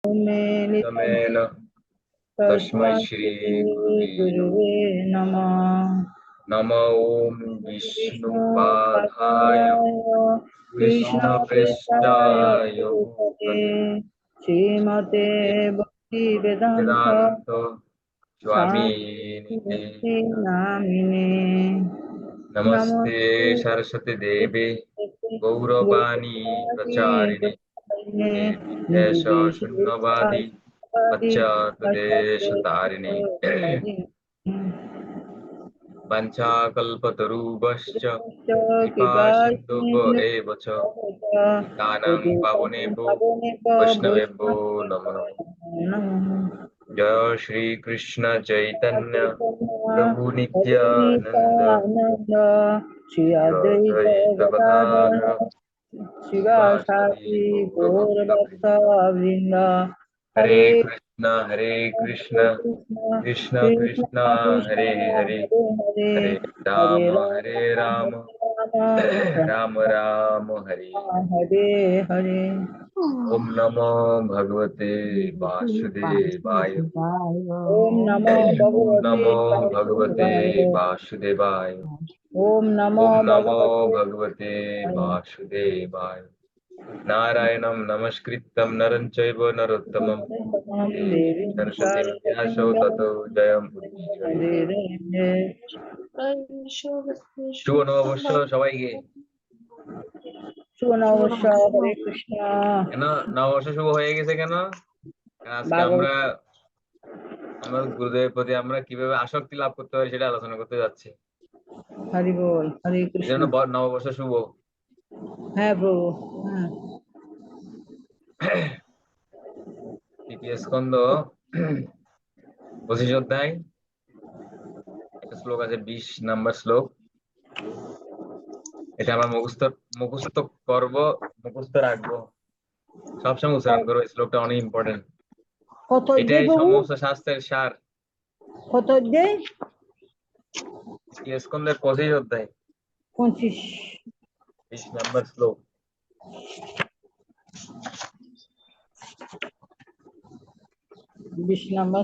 तमेन तस्मै श्री गुरुवे नमः। नमो ॐ विष्णुपादाय कृष्णपृष्ठाय भूतले श्रीमते भक्ति वेदांत वेदान्त स्वामिने स्वामी नामिने नमस्ते सरस्वती देवे गौरवाणी प्रचारिणे निर्विशेष शून्यवादी पश्चात्देशतारिणे वंशाकल्पतरुभ्यश्च कृपा सिन्धुभ्य एव च पतितानां पावनेभ्यो वैष्णवेभ्यो नमो नमः। जय श्री कृष्ण चैतन्य प्रभु नित्यानंद श्री श्री अद्वैत अद्वैत गदाधर गदाधर शिवासादि शिवासादि गौरभक्त गौरभक्तवृंद वृंद हरे हरे कृष्ण कृष्ण कृष्ण कृष्ण कृष्ण कृष्ण हरे हरे हरे हरे हरे हरे राम राम हरे राम हरे राम राम राम हरे हरे हरे। ओम नमो भगवते वासुदेवाय ओम नमो ओम भगवते नमो भगवते वासुदेवाय। वासुदेवाय ओम नमो ओम नमो भगवते भगवते वासुदेवाय नारायणं नमस्कृत्यं नरं चैव नरोत्तमं देवी देवीं सरस्वतीं व्यासो ततो जयमुदीरये। শুভ নববর্ষ সবাইকে। শুভ নববর্ষ। হরে কৃষ্ণ। কেন নববর্ষ শুভ হয়ে গেছে কেন? কারণ আজকে ভাগবত আমরা আমাদের গুরুদেবের প্রতি আমরা কিভাবে আসক্তি লাভ করতে পারি সেটা আলোচনা করতে যাচ্ছি। হরি বল। হরে এই কৃষ্ণ। জন্য নববর্ষ শুভ। হ্যাঁ প্রভু। হ্যাঁ। তৃতীয় স্কন্ধ 25 অধ্যায় একটা শ্লোক আছে, 20 নাম্বার শ্লোক। এটা আমরা মুখস্থ করব, মুখস্থ রাখবো, সবসময় উচ্চারণ করবো। এই শ্লোকটা অনেক ইম্পর্টেন্ট। কত অধ্যায় এটাই প্রভু? সমস্ত শাস্ত্রের সার। কত অধ্যায়? তৃতীয় স্কন্ধের 25 অধ্যায় 25। 20 নাম্বার শ্লোক। 20 নাম্বার।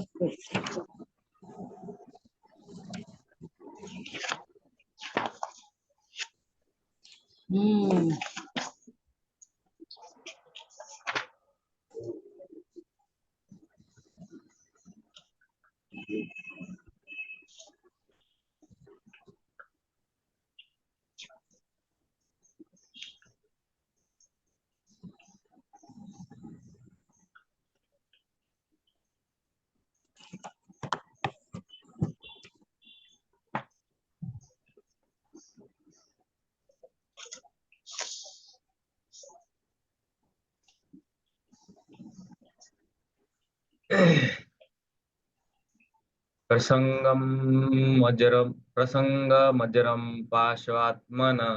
प्रसंगमजरं पाशवात्मनः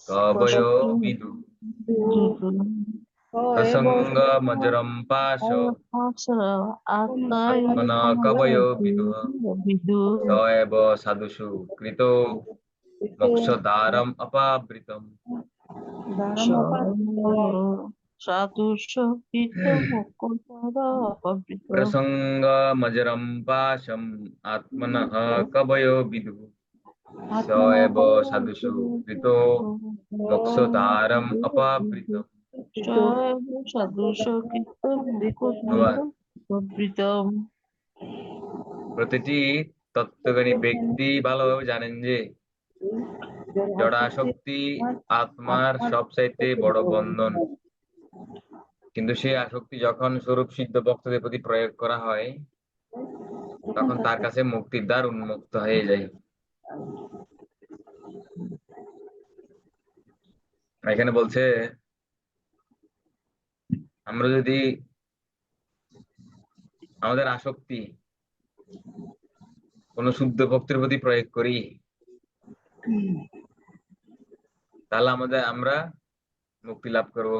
कवयो विदु। प्रसंगमजरं पाशवात्मनः कवयो विदुः। स एव साधुषु कृतो मोक्षद्वारम् अपावृतम्। प्रसंगमजरं पाशम् आत्मनः कवयो विदुः। स एव साधुषु कृतो मोक्षद्वारम् अपावृतम्। ধন্যবাদ। প্রতিটি তত্ত্বজ্ঞানী ব্যক্তি ভালোভাবে জানেন যে জড়াসক্তি আত্মার সবচাইতে বড় বন্ধন। কিন্তু সেই আসক্তি যখন স্বরূপ সিদ্ধ ভক্তদের প্রতি প্রয়োগ করা হয় তখন তার কাছে মুক্তির দ্বার উন্মুক্ত হয়ে যায়। এখানে বলছে আমরা যদি আমাদের আসক্তি কোন শুদ্ধ ভক্তের প্রতি প্রয়োগ করি তাহলে আমরা মুক্তি লাভ করব,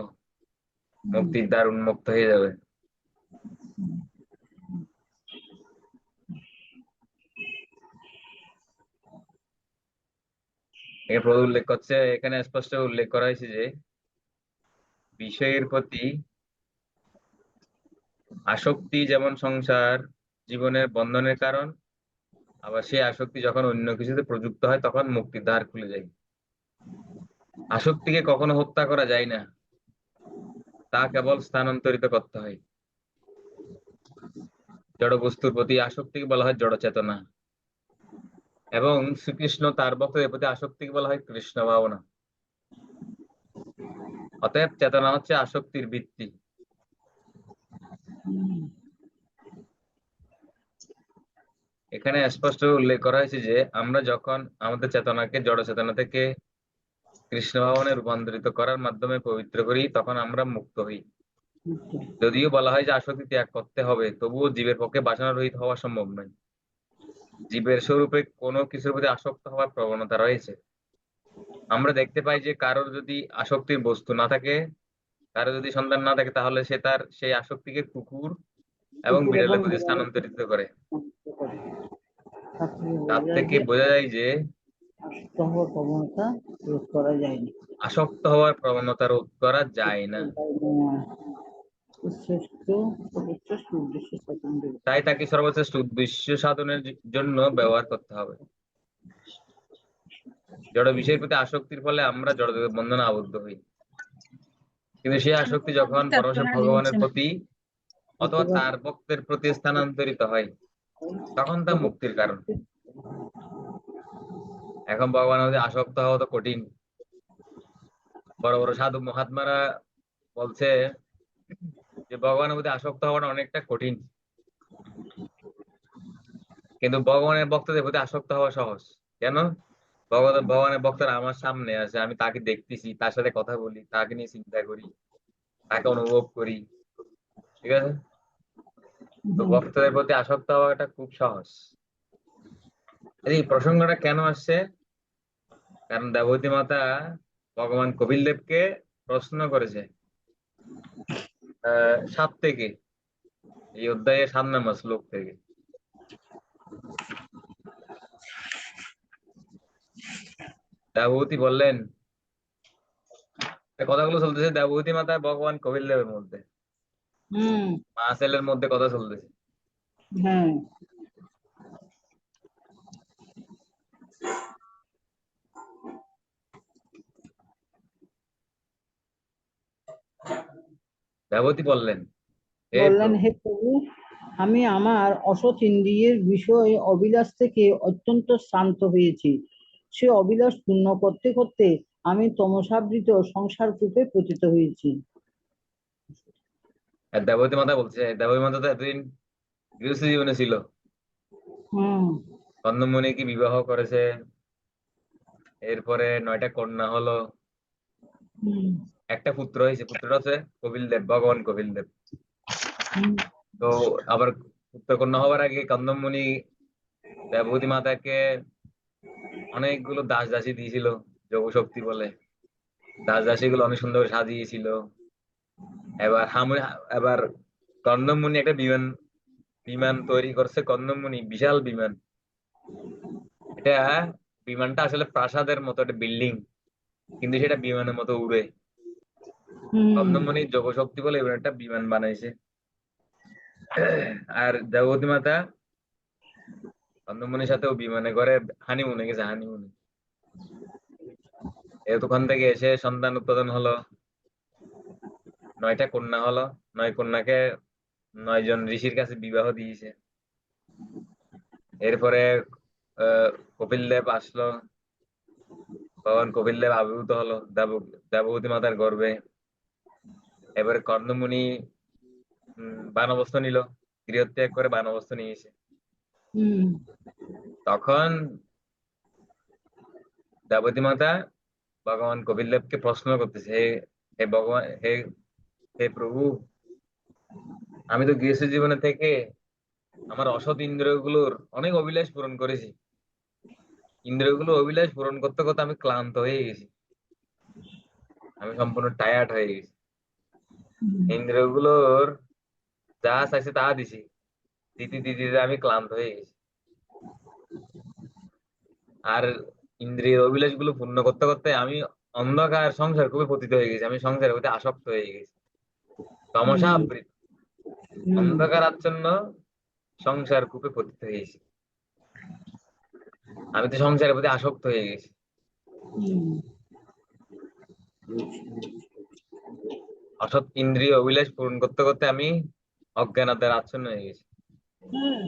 মুক্তির দ্বার উন্মুক্ত হয়ে যাবে। প্রভু উল্লেখ করছে, এখানে স্পষ্ট উল্লেখ করা হয়েছে যে বিষয়ের প্রতি আসক্তি যেমন সংসার জীবনের বন্ধনের কারণ, আবার সেই আসক্তি যখন অন্য কিছুতে প্রযুক্ত হয় তখন মুক্তির দ্বার খুলে যায়। আসক্তিকে কখনো হত্যা করা যায় না, তা কেবল স্থানান্তরিত করতে হয়। জড় বস্তুর প্রতি আসক্তিকে বলা হয় জড় চেতনা, এবং শ্রীকৃষ্ণ তার ভক্তদের প্রতি আসক্তিকে বলা হয় কৃষ্ণ ভাবনা। অতএব চেতনা হচ্ছে আসক্তির ভিত্তি। এখানে স্পষ্ট উল্লেখ করা হয়েছে যে আমরা যখন আমাদের চেতনাকে জড় চেতনা থেকে কৃষ্ণ ভাবনে রূপান্তরিত করার মাধ্যমে পবিত্র করি তখন আমরা মুক্ত হই। যদিও বলা হয় যে আসক্তি ত্যাগ করতে হবে, তবুও জীবের পক্ষে বাসনা রহিত হওয়া সম্ভব নয়। জীবের স্বরূপে কোনো কিছুর প্রতি আসক্ত হওয়ার প্রবণতা রয়েছে। আমরা দেখতে পাই যে কারোর যদি আসক্তির বস্তু না থাকে, কারো যদি সন্তান না থাকে, তাহলে সে তার সেই আসক্তিকে কুকুর এবং বিড়ালের প্রতি স্থানান্তরিত করে। তার থেকে বোঝা যায় যে প্রবণতা রোধ করা যায়নি। আসক্ত হওয়ার প্রবণতা রোধ করা যায় না। শ্রেষ্ঠ সর্বোচ্চ উদ্দেশ্য সাধন দেবে। তাই তাকে সর্বশ্রেষ্ঠ উদ্দেশ্য সাধনের জন্য ব্যবহার করতে হবে। জড় বিষয়ের প্রতি আসক্তির ফলে আমরা জড়জগৎ বন্ধনে আবদ্ধ হই। কিন্তু সেই আসক্তি যখন পরমেশ্বর ভগবানের প্রতি অথবা তার ভক্তের প্রতি স্থানান্তরিত হয় তখন তা মুক্তির কারণ। এখন ভগবানের প্রতি আসক্ত হওয়া তো কঠিন। বড় বড় সাধু মহাত্মারা বলছে যে ভগবানের প্রতি আসক্ত হওয়াটা অনেকটা কঠিন, কিন্তু ভগবানের ভক্তদের প্রতি আসক্ত হওয়া সহজ। কেন? ভগবানের ভক্তরা আমার সামনে আছে, আমি তাকে দেখতেছি, তার সাথে কথা বলি, তাকে নিয়ে চিন্তা করি, তাকে অনুভব করি। ঠিক আছে? তো ভক্তদের প্রতি আসক্ত হওয়াটা খুব সহজ। এই প্রসঙ্গটা কেন আসছে? কারণ দেবতী মাতা ভগবান কপিল দেবকে প্রশ্ন করেছে 7 থেকে, এই অধ্যায়ের 7 নম্বর শ্লোক থেকে। দেবভূতি বললেন, কথাগুলো চলতেছে দেবভূতি মাতা ভগবান কপিল দেবের মধ্যে, মা ছেলের মধ্যে কথা চলতেছে। হ্যাঁ, দেবতী বললেন, হে বললেন, প্রভু, হে প্রভু, আমি আমার অসৎ ইন্দ্রিয়ের বিষয়ে অবিলাস থেকে অত্যন্ত শান্ত হয়েছি। সে অবিলাস পূর্ণ করতে করতে আমি তমসাবৃত সংসার কূপে পতিত হয়েছি। আর দেবতী মাতা বলছে, দেবতী মাতা তো এতদিন গৃহস্থ জীবনে ছিল, হুম, কন্দমণিকে বিবাহ করেছে, এরপরে 9টা কন্যা হলো, হুম, একটা পুত্র হয়েছে, পুত্রটা হচ্ছে কপিল দেব, ভগবান কপিল দেব। হুম, তো আবার পুত্র কন্যা হওয়ার আগে কন্দমণি দেবতী মাতাকে অনেকগুলো দাস দাসী দিয়েছিল, যোগ শক্তি বলে। দাস দাসী গুলো অনেক সুন্দর সাজিয়েছিল। এবার এবার কন্দমণি একটা বিমান বিমান তৈরি করছে, কন্দমণি বিশাল বিমান। এটা বিমানটা আসলে প্রাসাদের মতো একটা বিল্ডিং, কিন্তু সেটা বিমানের মতো উড়ে। হুম, কন্দমণি যোগ শক্তি বলে এবার একটা বিমান বানাইছে। আর দেবতী মাতা কন্দমণির সাথেও বিমানে করে হানিমুনে গেছে, হানিমুনে। এতক্ষণ থেকে এসে সন্তান উৎপাদন হলো, 9টা কন্যা হলো, 9 কন্যাকে 9 জন ঋষির কাছে বিবাহ দিয়েছে। এরপরে কপিল দেব আসলো, ভগবান কপিল দেব আবির্ভূত হলো দেবভূতি মাতার গর্ভে। এবারে কর্ণমুনি বানবস্ত্র নিল, গৃহত্যাগ করে বানবস্ত্র নিয়েছে। হুম, তখন দেবতী মাতা ভগবান কপিল দেবকে প্রশ্ন করতেছে, হে হে ভগবান, হে হে প্রভু, আমি তো গৃহস্থ জীবনে থেকে আমার অসৎ ইন্দ্রিয়গুলোর অনেক অভিলাষ পূরণ করেছি। ইন্দ্রিয়গুলো অভিলাষ পূরণ করতে করতে আমি ক্লান্ত হয়ে গেছি, আমি সম্পূর্ণ টায়ার্ড হয়ে গেছি। ইন্দ্রিয়গুলোর যা চাইছে তা দিছি, দিতে দিতে দিতে আমি ক্লান্ত হয়ে গেছি। আর ইন্দ্রিয়ের অভিলাষ গুলো পূর্ণ করতে করতে আমি অন্ধকার সংসার খুবই পতিত হয়ে গেছি, আমি সংসারের প্রতি আসক্ত হয়ে গেছি, তমসা হুম, আবৃত। হুম, অন্ধকার আচ্ছন্ন সংসার কূপে পতিত হয়েছি। আমি তো সংসারের প্রতি আসক্ত হয়ে গেছি। হুম, অসৎ ইন্দ্রিয় অভিলাষ পূরণ করতে করতে আমি অজ্ঞানতার আচ্ছন্ন হয়ে গেছি। হ্যাঁ,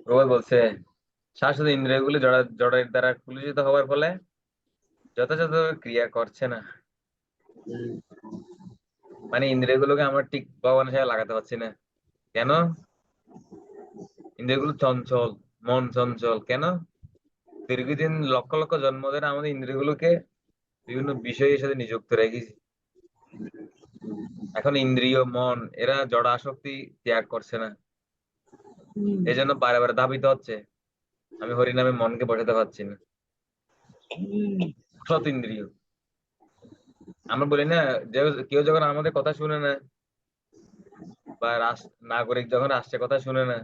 প্রবাদ বলছে, শাশ্বত ইন্দ্রিয়গুলি জড়ের দ্বারা কুলুষিত হওয়ার ফলে যথাযথ ক্রিয়া করছে না। মানে ইন্দ্রিয়গুলোকে আমরা ঠিক ভগবানের সাথে লাগাতে পারছি না। কেন? ইন্দ্রিয়গুলো চঞ্চল, মন চঞ্চল। কেন? দীর্ঘদিন লক্ষ লক্ষ জন্ম ধরে আমাদের ইন্দ্রিয়গুলোকে বিভিন্ন বিষয়ের সাথে নিযুক্ত রেখেছি। এখন ইন্দ্রিয় মন এরা জড় আসক্তি ত্যাগ করছে না। হুম, এই জন্য বারে বারে ধাবিত হচ্ছে, আমি হরিনামে মনকে বসাতে পারছি না। হুম, সৎ ইন্দ্রিয়, আমরা বলি না, যে কেউ যখন আমাদের কথা শুনে না, বা নাগরিক যখন রাষ্ট্রের কথা শুনে না,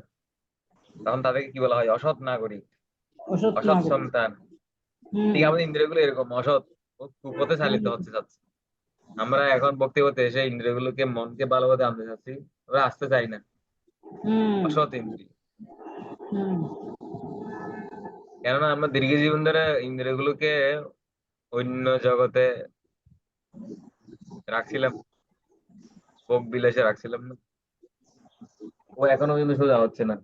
তখন তাদেরকে কি বলা হয়? অসৎ নাগরিক, অসৎ অসৎ নাগরিক। সন্তান। হুম, ঠিক আমাদের ইন্দ্রিয়গুলো এরকম অসৎ ও কুপথে চালিত হুম, হচ্ছে চাচ্ছে। আমরা এখন বক্তব্যতে এসে ইন্দ্রিয়গুলোকে মনকে ভালোভাবে আনতে চাচ্ছি, ওরা আসতে চাই না। হুম, অসৎ ইন্দ্রিয়। হুম, কেননা আমরা দীর্ঘ জীবন ধরে ইন্দ্রিয়গুলোকে অন্য জগতে রাখছিলাম, ভোগ বিলাসে রাখছিলাম না। ও এখনো কিন্তু সোজা হচ্ছে না।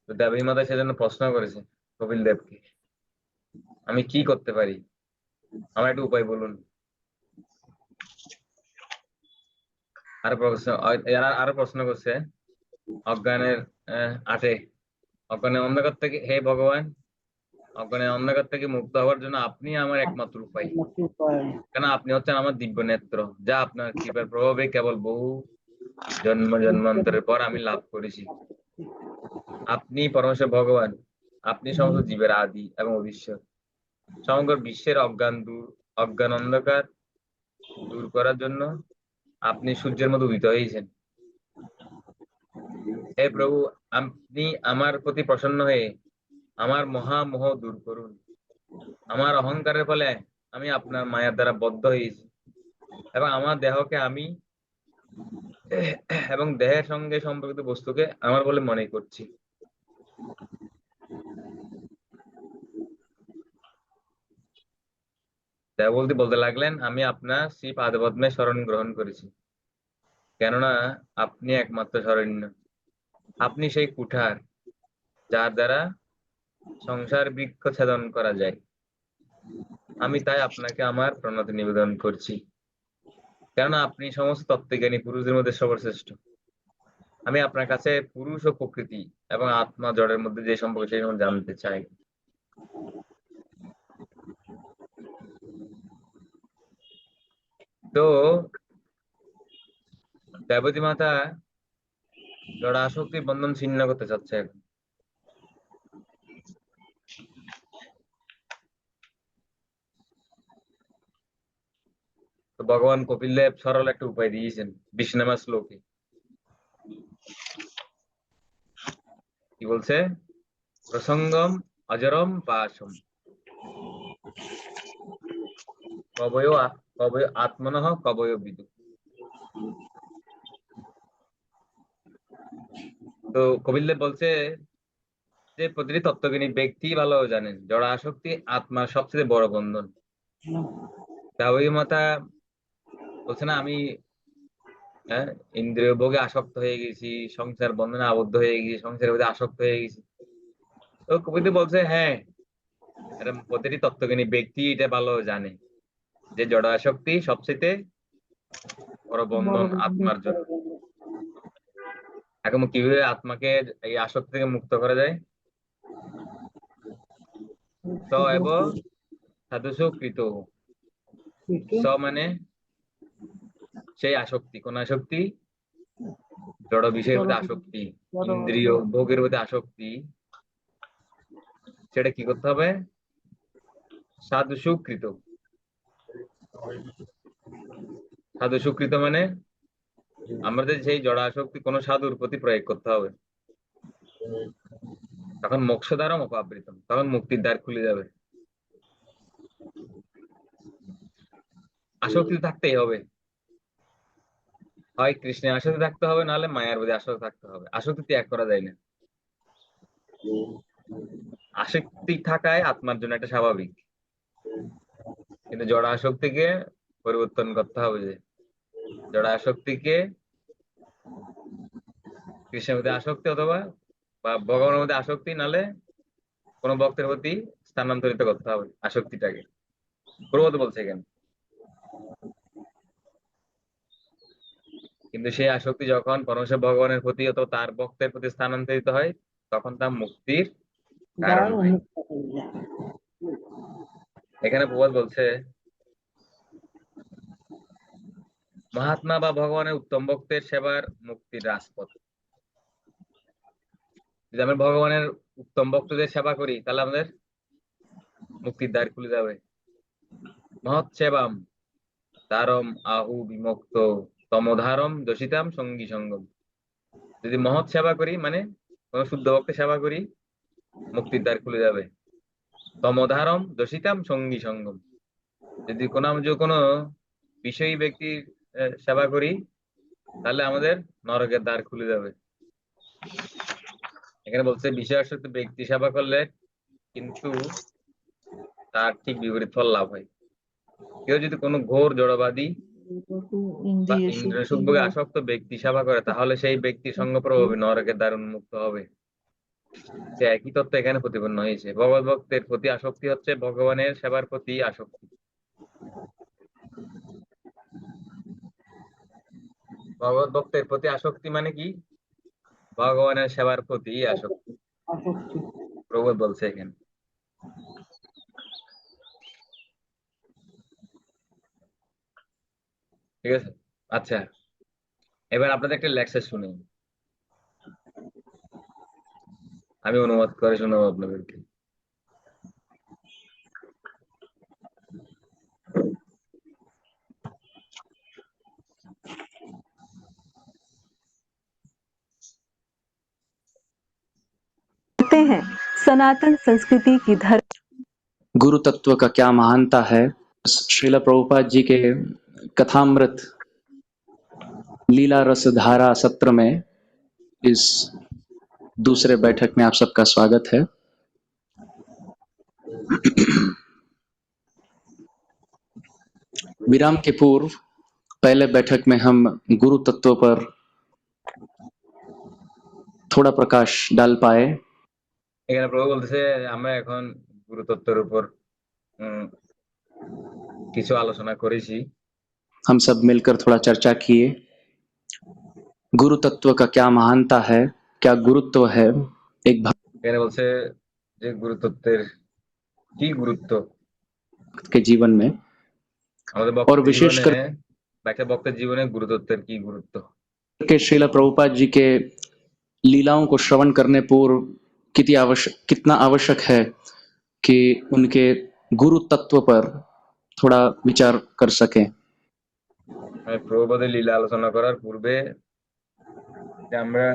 তো দেবী মাতা সেজন্য প্রশ্ন করেছে কপিল দেবকে, আমি কি করতে পারি, আমার একটা উপায় বলুন। আরো প্রশ্ন করছে অজ্ঞানের আটে, অজ্ঞানের অন্ধকার থেকে, হে ভগবান, অজ্ঞানের অন্ধকার থেকে মুক্ত হওয়ার জন্য আপনি আমার একমাত্র উপায়। একমাত্র উপায়। কেন? আপনি হচ্ছেন আমার দিব্য নেত্র, যা আপনার কৃপার প্রভাবে কেবল বহু জন্ম জন্মান্তরের পর আমি লাভ করেছি। আপনি পরমেশ্বর ভগবান, আপনি সমস্ত জীবের আদি এবং অবিশ্বর। সমগ্র বিশ্বের অজ্ঞান অন্ধকার দূর করার জন্য আপনি সূর্যের মতো উদিত হয়েছেন। হে প্রভু, আপনি আমার প্রতি প্রসন্ন হয়ে আমার মহামোহ দূর করুন। আমার অহংকারের ফলে আমি আপনার মায়ার দ্বারা বদ্ধ হয়েছি, এবং আমার দেহকে আমি এবং দেহের সঙ্গে সম্পর্কিত বস্তুকে আমার বলে মনে করছি। দেহ বলতে বলতে লাগলেন, আমি আপনার শ্রী পাদপদ্মে শরণ গ্রহণ করেছি, কেননা আপনি একমাত্র শরণ্য। আপনি সেই কুঠার যার দ্বারা সংসার বৃক্ষ ছেদন করা যায়। আমি তাই আপনাকে আমার প্রণতি নিবেদন করছি, কেননা আপনি সমস্ত তত্ত্বজ্ঞানী পুরুষদের মধ্যে সর্বশ্রেষ্ঠ। আমি আপনার কাছে পুরুষ ও প্রকৃতি এবং আত্মা জড়ের মধ্যে যে সম্পর্ক সেই সম্বন্ধে জানতে চাই। তো দেবতী মাতা জড় আসক্তির বন্ধন ছিন্ন করতে চাচ্ছে এখন। তো ভগবান কপিল দেব সরল একটা উপায় দিয়েছেন বিষ্ণামা শ্লোকে। কি বলছে? প্রসঙ্গম অজরম পাশম কবয় আত্মনঃ কবয় বিদু। তো কপিল দেব বলছে যে প্রতিটি তত্ত্বজ্ঞানী ব্যক্তি ভালো জানেন জড় আসক্তি আত্মার সবচেয়ে বড় বন্ধন। দাবী মাতা বলছে না, আমি হ্যাঁ ইন্দ্রিয় ভোগে আসক্ত হয়ে গেছি, সংসার বন্ধনে আবদ্ধ হয়ে গেছি, সংসারের মধ্যে আসক্ত হয়ে গেছি। তো কপিল দেব বলছে হ্যাঁ, এটা প্রতিটি তত্ত্বজ্ঞানী ব্যক্তি এটা ভালো জানে যে জড় আসক্তি সবচেয়ে বড় বড় বন্ধন বন্ধু, আত্মার বড় জন্য। বন্ধু। এখন কিভাবে আত্মাকে এই আসক্তি থেকে মুক্ত করা যায়? স এব সাধুষু কৃত। স মানে সেই আসক্তি, কোন আসক্তি? জড় বিষয়ের প্রতি আসক্তি, ইন্দ্রিয় ভোগের প্রতি আসক্তি সেটা কি করতে হবে? সাধু সুকৃত। সাধু সুকৃত মানে আমাদের সেই জড় আসক্তি কোন সাধুর প্রতি প্রয়োগ করতে হবে, তখন মোক্ষ দ্বারা অপাবৃতম, তখন মুক্তির দ্বার খুলে যাবে। আসক্তি থাকতেই হবে, হয় কৃষ্ণের আসক্তি থাকতে হবে, নাহলে মায়ার প্রতি আসক্তি থাকতে হবে। আসক্তি ত্যাগ করা যায় না। আসক্তি থাকায় আত্মার জন্য একটা স্বাভাবিক, কিন্তু জড় আসক্তিকে পরিবর্তন করতে হবে। যে জড় আসক্তিকে কৃষ্ণের মধ্যে আসক্তি অথবা বা ভগবানের মধ্যে আসক্তি, নালে কোন ভক্তের প্রতি স্থানান্তরিত করতে হবে আসক্তিটাকে। প্রভুপাদ বলছে এখানে। কিন্তু সেই আসক্তি যখন পরমেশ্বর ভগবানের প্রতি অথবা তার ভক্তের প্রতি স্থানান্তরিত হয়, তখন তা মুক্তির কারণ দ্বার হয়। উন্মুক্ত হয়ে যায়। এখানে প্রভুপাদ বলছে, মহাত্মা বা ভগবানের উত্তম ভক্তের সেবার মুক্তির রাজপথ। যদি আমরা ভগবানের উত্তম ভক্তদের সেবা করি, তাহলে আমাদের মুক্তির দ্বার খুলে যাবে। মহৎ সেবাম তারম আহু বিমুক্ত তমোধারম দশিতাম সঙ্গী সঙ্গম। যদি মহৎ সেবা করি, মানে কোন শুদ্ধ ভক্তের সেবা করি, মুক্তির দ্বার খুলে যাবে। তমোধারম দশিতাম সঙ্গী সঙ্গম। যদি কোনো বিষয়ী ব্যক্তির সেবা করি, তাহলে আমাদের নরকের দ্বার খুলে যাবে। এখানে বলছে বিষয় আসক্ত ব্যক্তি সেবা করলে কিন্তু তার ঠিক বিপরীত ফল লাভ হয়। কেউ যদি কোনো ঘোর জড়বাদী বা ইন্দ্রিয় ইন্দ্রিয় সুখ সুখভোগে আসক্ত ব্যক্তি সেবা করে, তাহলে সেই ব্যক্তির সঙ্গ প্রভাবে নরকের দ্বার উন্মুক্ত হবে। সে একই তত্ত্ব এখানে প্রতিপন্ন হয়েছে। ভগবত ভক্তের প্রতি আসক্তি হচ্ছে ভগবানের সেবার প্রতি আসক্তি। ভগবত ভক্তের প্রতি আসক্তি মানে কি? ভগবানের সেবার প্রতি আসক্তি। আসক্তি। প্রভুপাদ বলছে এখানে। ঠিক আছে, আচ্ছা, এবার আপনাদের একটা লেকচার শুনি, আমি অনুবাদ করে শোনাবো আপনাদেরকে। कहते हैं सनातन संस्कृति की धर्म गुरु तत्व का क्या महानता है। श्रील प्रभुपाद जी के कथामृत लीला रस धारा सत्र में इस दूसरे बैठक में आप सबका स्वागत है। विराम के पूर्व पहले बैठक में हम गुरु तत्व पर थोड़ा प्रकाश डाल पाए। এখানে প্রভু বলতেছে আমরা এখন গুরুতত্ত্বের উপর কিছু আলোচনা করেছি। हम सब मिलकर थोड़ा चर्चा किए। गुरु तत्व का क्या महानता है, क्या गुरुत्व है एक এখানে বলছে যে গুরুতত্ত্বের কি গুরুত্ব भक्त के जीवन में, আমাদের और ভক্তের জীবনে, विशेषकर বা একটা ভক্তের জীবনে গুরুতত্ত্বের কি গুরুত্ব। के श्रील प्रभुपाद जी के लीलाओं को श्रवण करने पूर्व कितना आवश्यक है कि उनके गुरु तत्व पर थोड़ा विचार कर सकें। প্রভুপাদের লীলা আলোচনা করার পূর্বে যে আমরা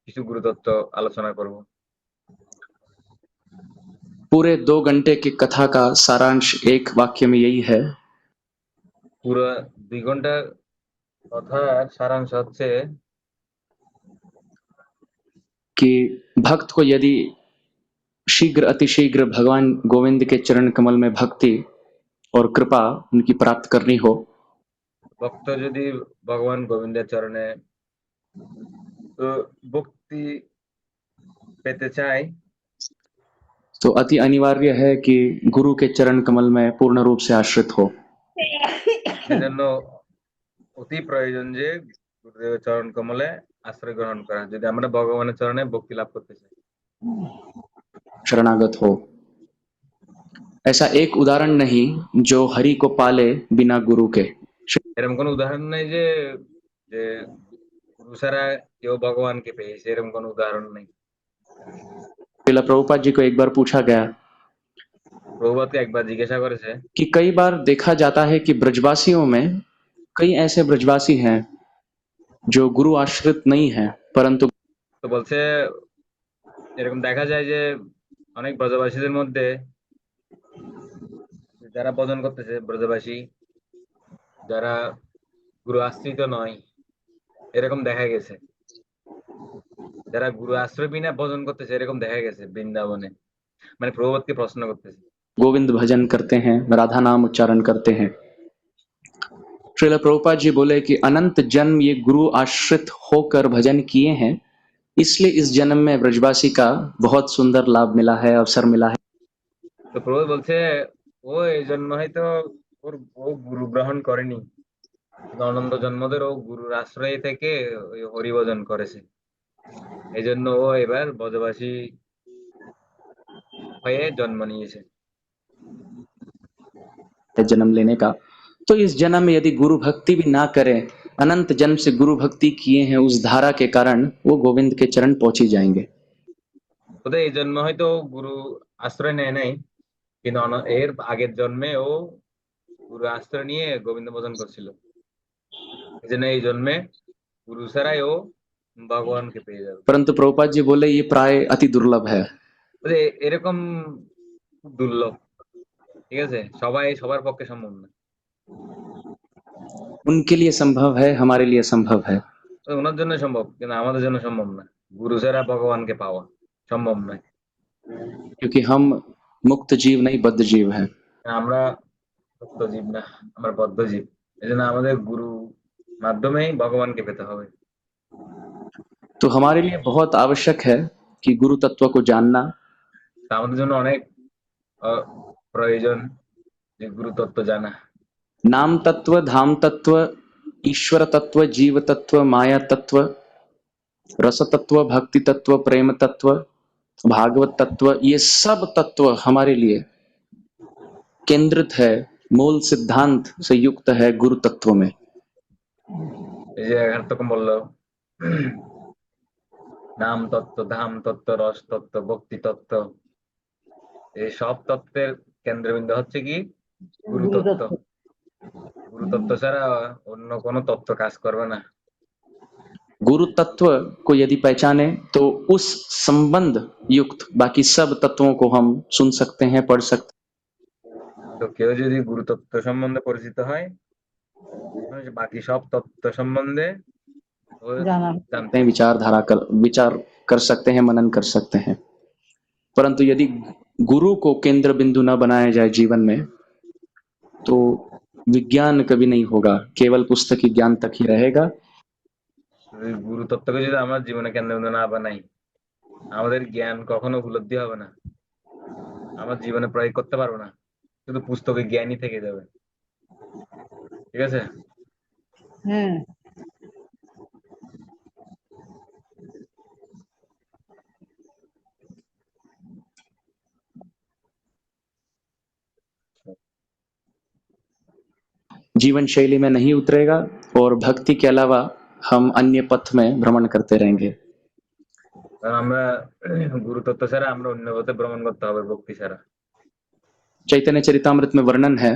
কিছু গুরুতত্ত্ব আলোচনা করব। पूरे 2 घंटे की कथा का सारांश एक वाक्य में यही है পুরো 2 ঘন্টা কথার সারাংশ হচ্ছে कि भक्त को यदि अतिशीघ्र भगवान गोविंद के चरण कमल में भक्ति और कृपा उनकी प्राप्त करनी हो, ভক্ত যদি ভগবান গোবিন্দের চরণে ভক্তি পেতে চায়, तो अति अनिवार्य है कि गुरु के चरण कमल में पूर्ण रूप से आश्रित हो। সেজন্য অতি প্রয়োজন যে গুরুদেবের চরণ কমলে আশ্রয় গ্রহণ করা, যদি আমরা ভগবানের চরণে ভক্তি লাভ করতে চাই, शरणागत हो। ऐसा एक उदाहरण नहीं जो हरि को पाले बिना गुरु के। এরকম কোনো উদাহরণ নেই যে যে গুরু ছাড়া কেউ ভগবানকে পেয়েছে, এরকম কোনো উদাহরণ নেই। श्रीला प्रभुपाद जी को एक बार पूछा गया প্রভুপাদকে একবার জিজ্ঞাসা করেছে कि कई बार देखा जाता है कि ब्रजवासियों में कई ऐसे ब्रजवासी हैं जो गुरु आश्रित नहीं हैं, परंतु তো বলছে এরকম দেখা যায় যে অনেক ব্রজবাসীদের মধ্যে যারা ভজন করতেছে ব্রজবাসী যারা গুরু আশ্রিত নয় এরকম দেখা গেছে, যারা গুরু আশ্রয় বিনা ভজন করতেছে এরকম দেখা গেছে বৃন্দাবনে। মানে প্রভুপাদকে প্রশ্ন করতেছে। गोविंद भजन करते हैं, राधा नाम उच्चारण करते हैं। श्रीला प्रभुपाद जी बोले कि अनंत जन्म ये गुरु आश्रित होकर भजन किए हैं, इसलिए इस जन्म में ब्रजवासी का बहुत सुंदर लाभ मिला है, अवसर मिला है। তো প্রভুপাদ বলছে ও এই জন্য হয়তো ও গুরু গ্রহণ করেনি, কিন্তু অনন্ত জন্মদের ও গুরুর আশ্রয় থেকে ওই হরিভজন করেছে, এই জন্য ও এবার ব্রজবাসী হয়ে জন্ম নিয়েছে। जन्म लेने का, तो इस जन्म में यदि गुरु भक्ति भी ना करें, अनंत जन्म से गुरु भक्ति किए हैं उस धारा के कारण वो गोविंद के चरण पहुंच ही जाएंगे। ওদের এই জন্ম হয়তো গুরু আশ্রয় নেয় নাই, কিন্তু এর আগের জন্মে ও গুরু আশ্রয় নিয়ে গোবিন্দ ভজন করছিল, এই জন্য এই জন্মে গুরু ছাড়াই ও ভগবানকে পেয়ে যাবে। परंतु प्रभुपाद जी बोले ये प्राय अति दुर्लभ है। বলছে এরকম খুব দুর্লভ, ঠিক আছে, সবার পক্ষে সম্ভব না। उनके लिए संभव है, हमारे लिए संभव है। ওনার জন্য সম্ভব, কিন্তু আমাদের জন্য সম্ভব না। গুরু ছাড়া ভগবানকে পাওয়া সম্ভব নয়, क्योंकि हम मुक्त जीव नहीं, बद्ध जीव हैं। আমরা মুক্ত জীব না, আমরা বদ্ধ জীব। এই জন্য আমাদের গুরু মাধ্যমেই ভগবানকে পেতে হবে। तो हमारे लिए बहुत आवश्यक है कि गुरु तत्व को जानना, তা আমাদের জন্য অনেক প্রয়োজন যে গুরু তত্ত্ব জানা। नाम तत्व, धाम तत्व, ईश्वर तत्व, जीव तत्व, माया तत्व, रस तत्व, भक्ति तत्व, प्रेम तत्व, भागवत तत्व, ये सब तत्व हमारे लिए केंद्रित है, मूल सिद्धांत से युक्त है गुरु तत्व में। এই যে এখানে বললো নাম তত্ত্ব, ধাম তত্ত্ব, রস তত্ত্ব, ভক্তি তত্ত্ব, এই সব তত্ত্বের কেন্দ্রবিন্দু হচ্ছে কি গুরু তত্ত্ব। গুরু তত্ত্ব ছাড়া অন্য কোনো তত্ত্ব কাজ করবে না। गुरु तत्व को यदि पहचाने तो उस संबंध युक्त बाकी सब तत्वों को हम सुन सकते हैं, पढ़ सकते তো কেউ যদি গুরু তত্ত্ব সম্বন্ধে পরিচিত হয়, তাহলে বাকি সব তত্ত্ব সম্বন্ধে ও জানা জানতে हैं, विचार कर सकते हैं, मनन कर सकते हैं। परंतु यदि गुरु को केंद्र बिंदु न बनाया जाए जीवन में, तो विज्ञान कभी नहीं होगा, केवल पुस्तकी ज्ञान तक ही रहेगा। গুরু তত্ত্বকে যদি আমার জীবনে কেন্দ্রবিন্দু না বানাই, আমাদের জ্ঞান কখনো উপলব্ধি হবে না, আমার জীবনে প্রয়োগ করতে পারবো না, শুধু পুস্তকে জ্ঞানই থেকে যাবে। ঠিক আছে? হ্যাঁ, जीवन शैली में नहीं उतरेगा और भक्ति के अलावा हम अन्य पथ में भ्रमण करते रहेंगे। কারণ আমরা গুরু তত্ত্ব ছাড়া আমরা অন্য পথে ভ্রমণ করতে হবে, ভক্তি ছাড়া। चैतन्य चरितामृत में वर्णन है,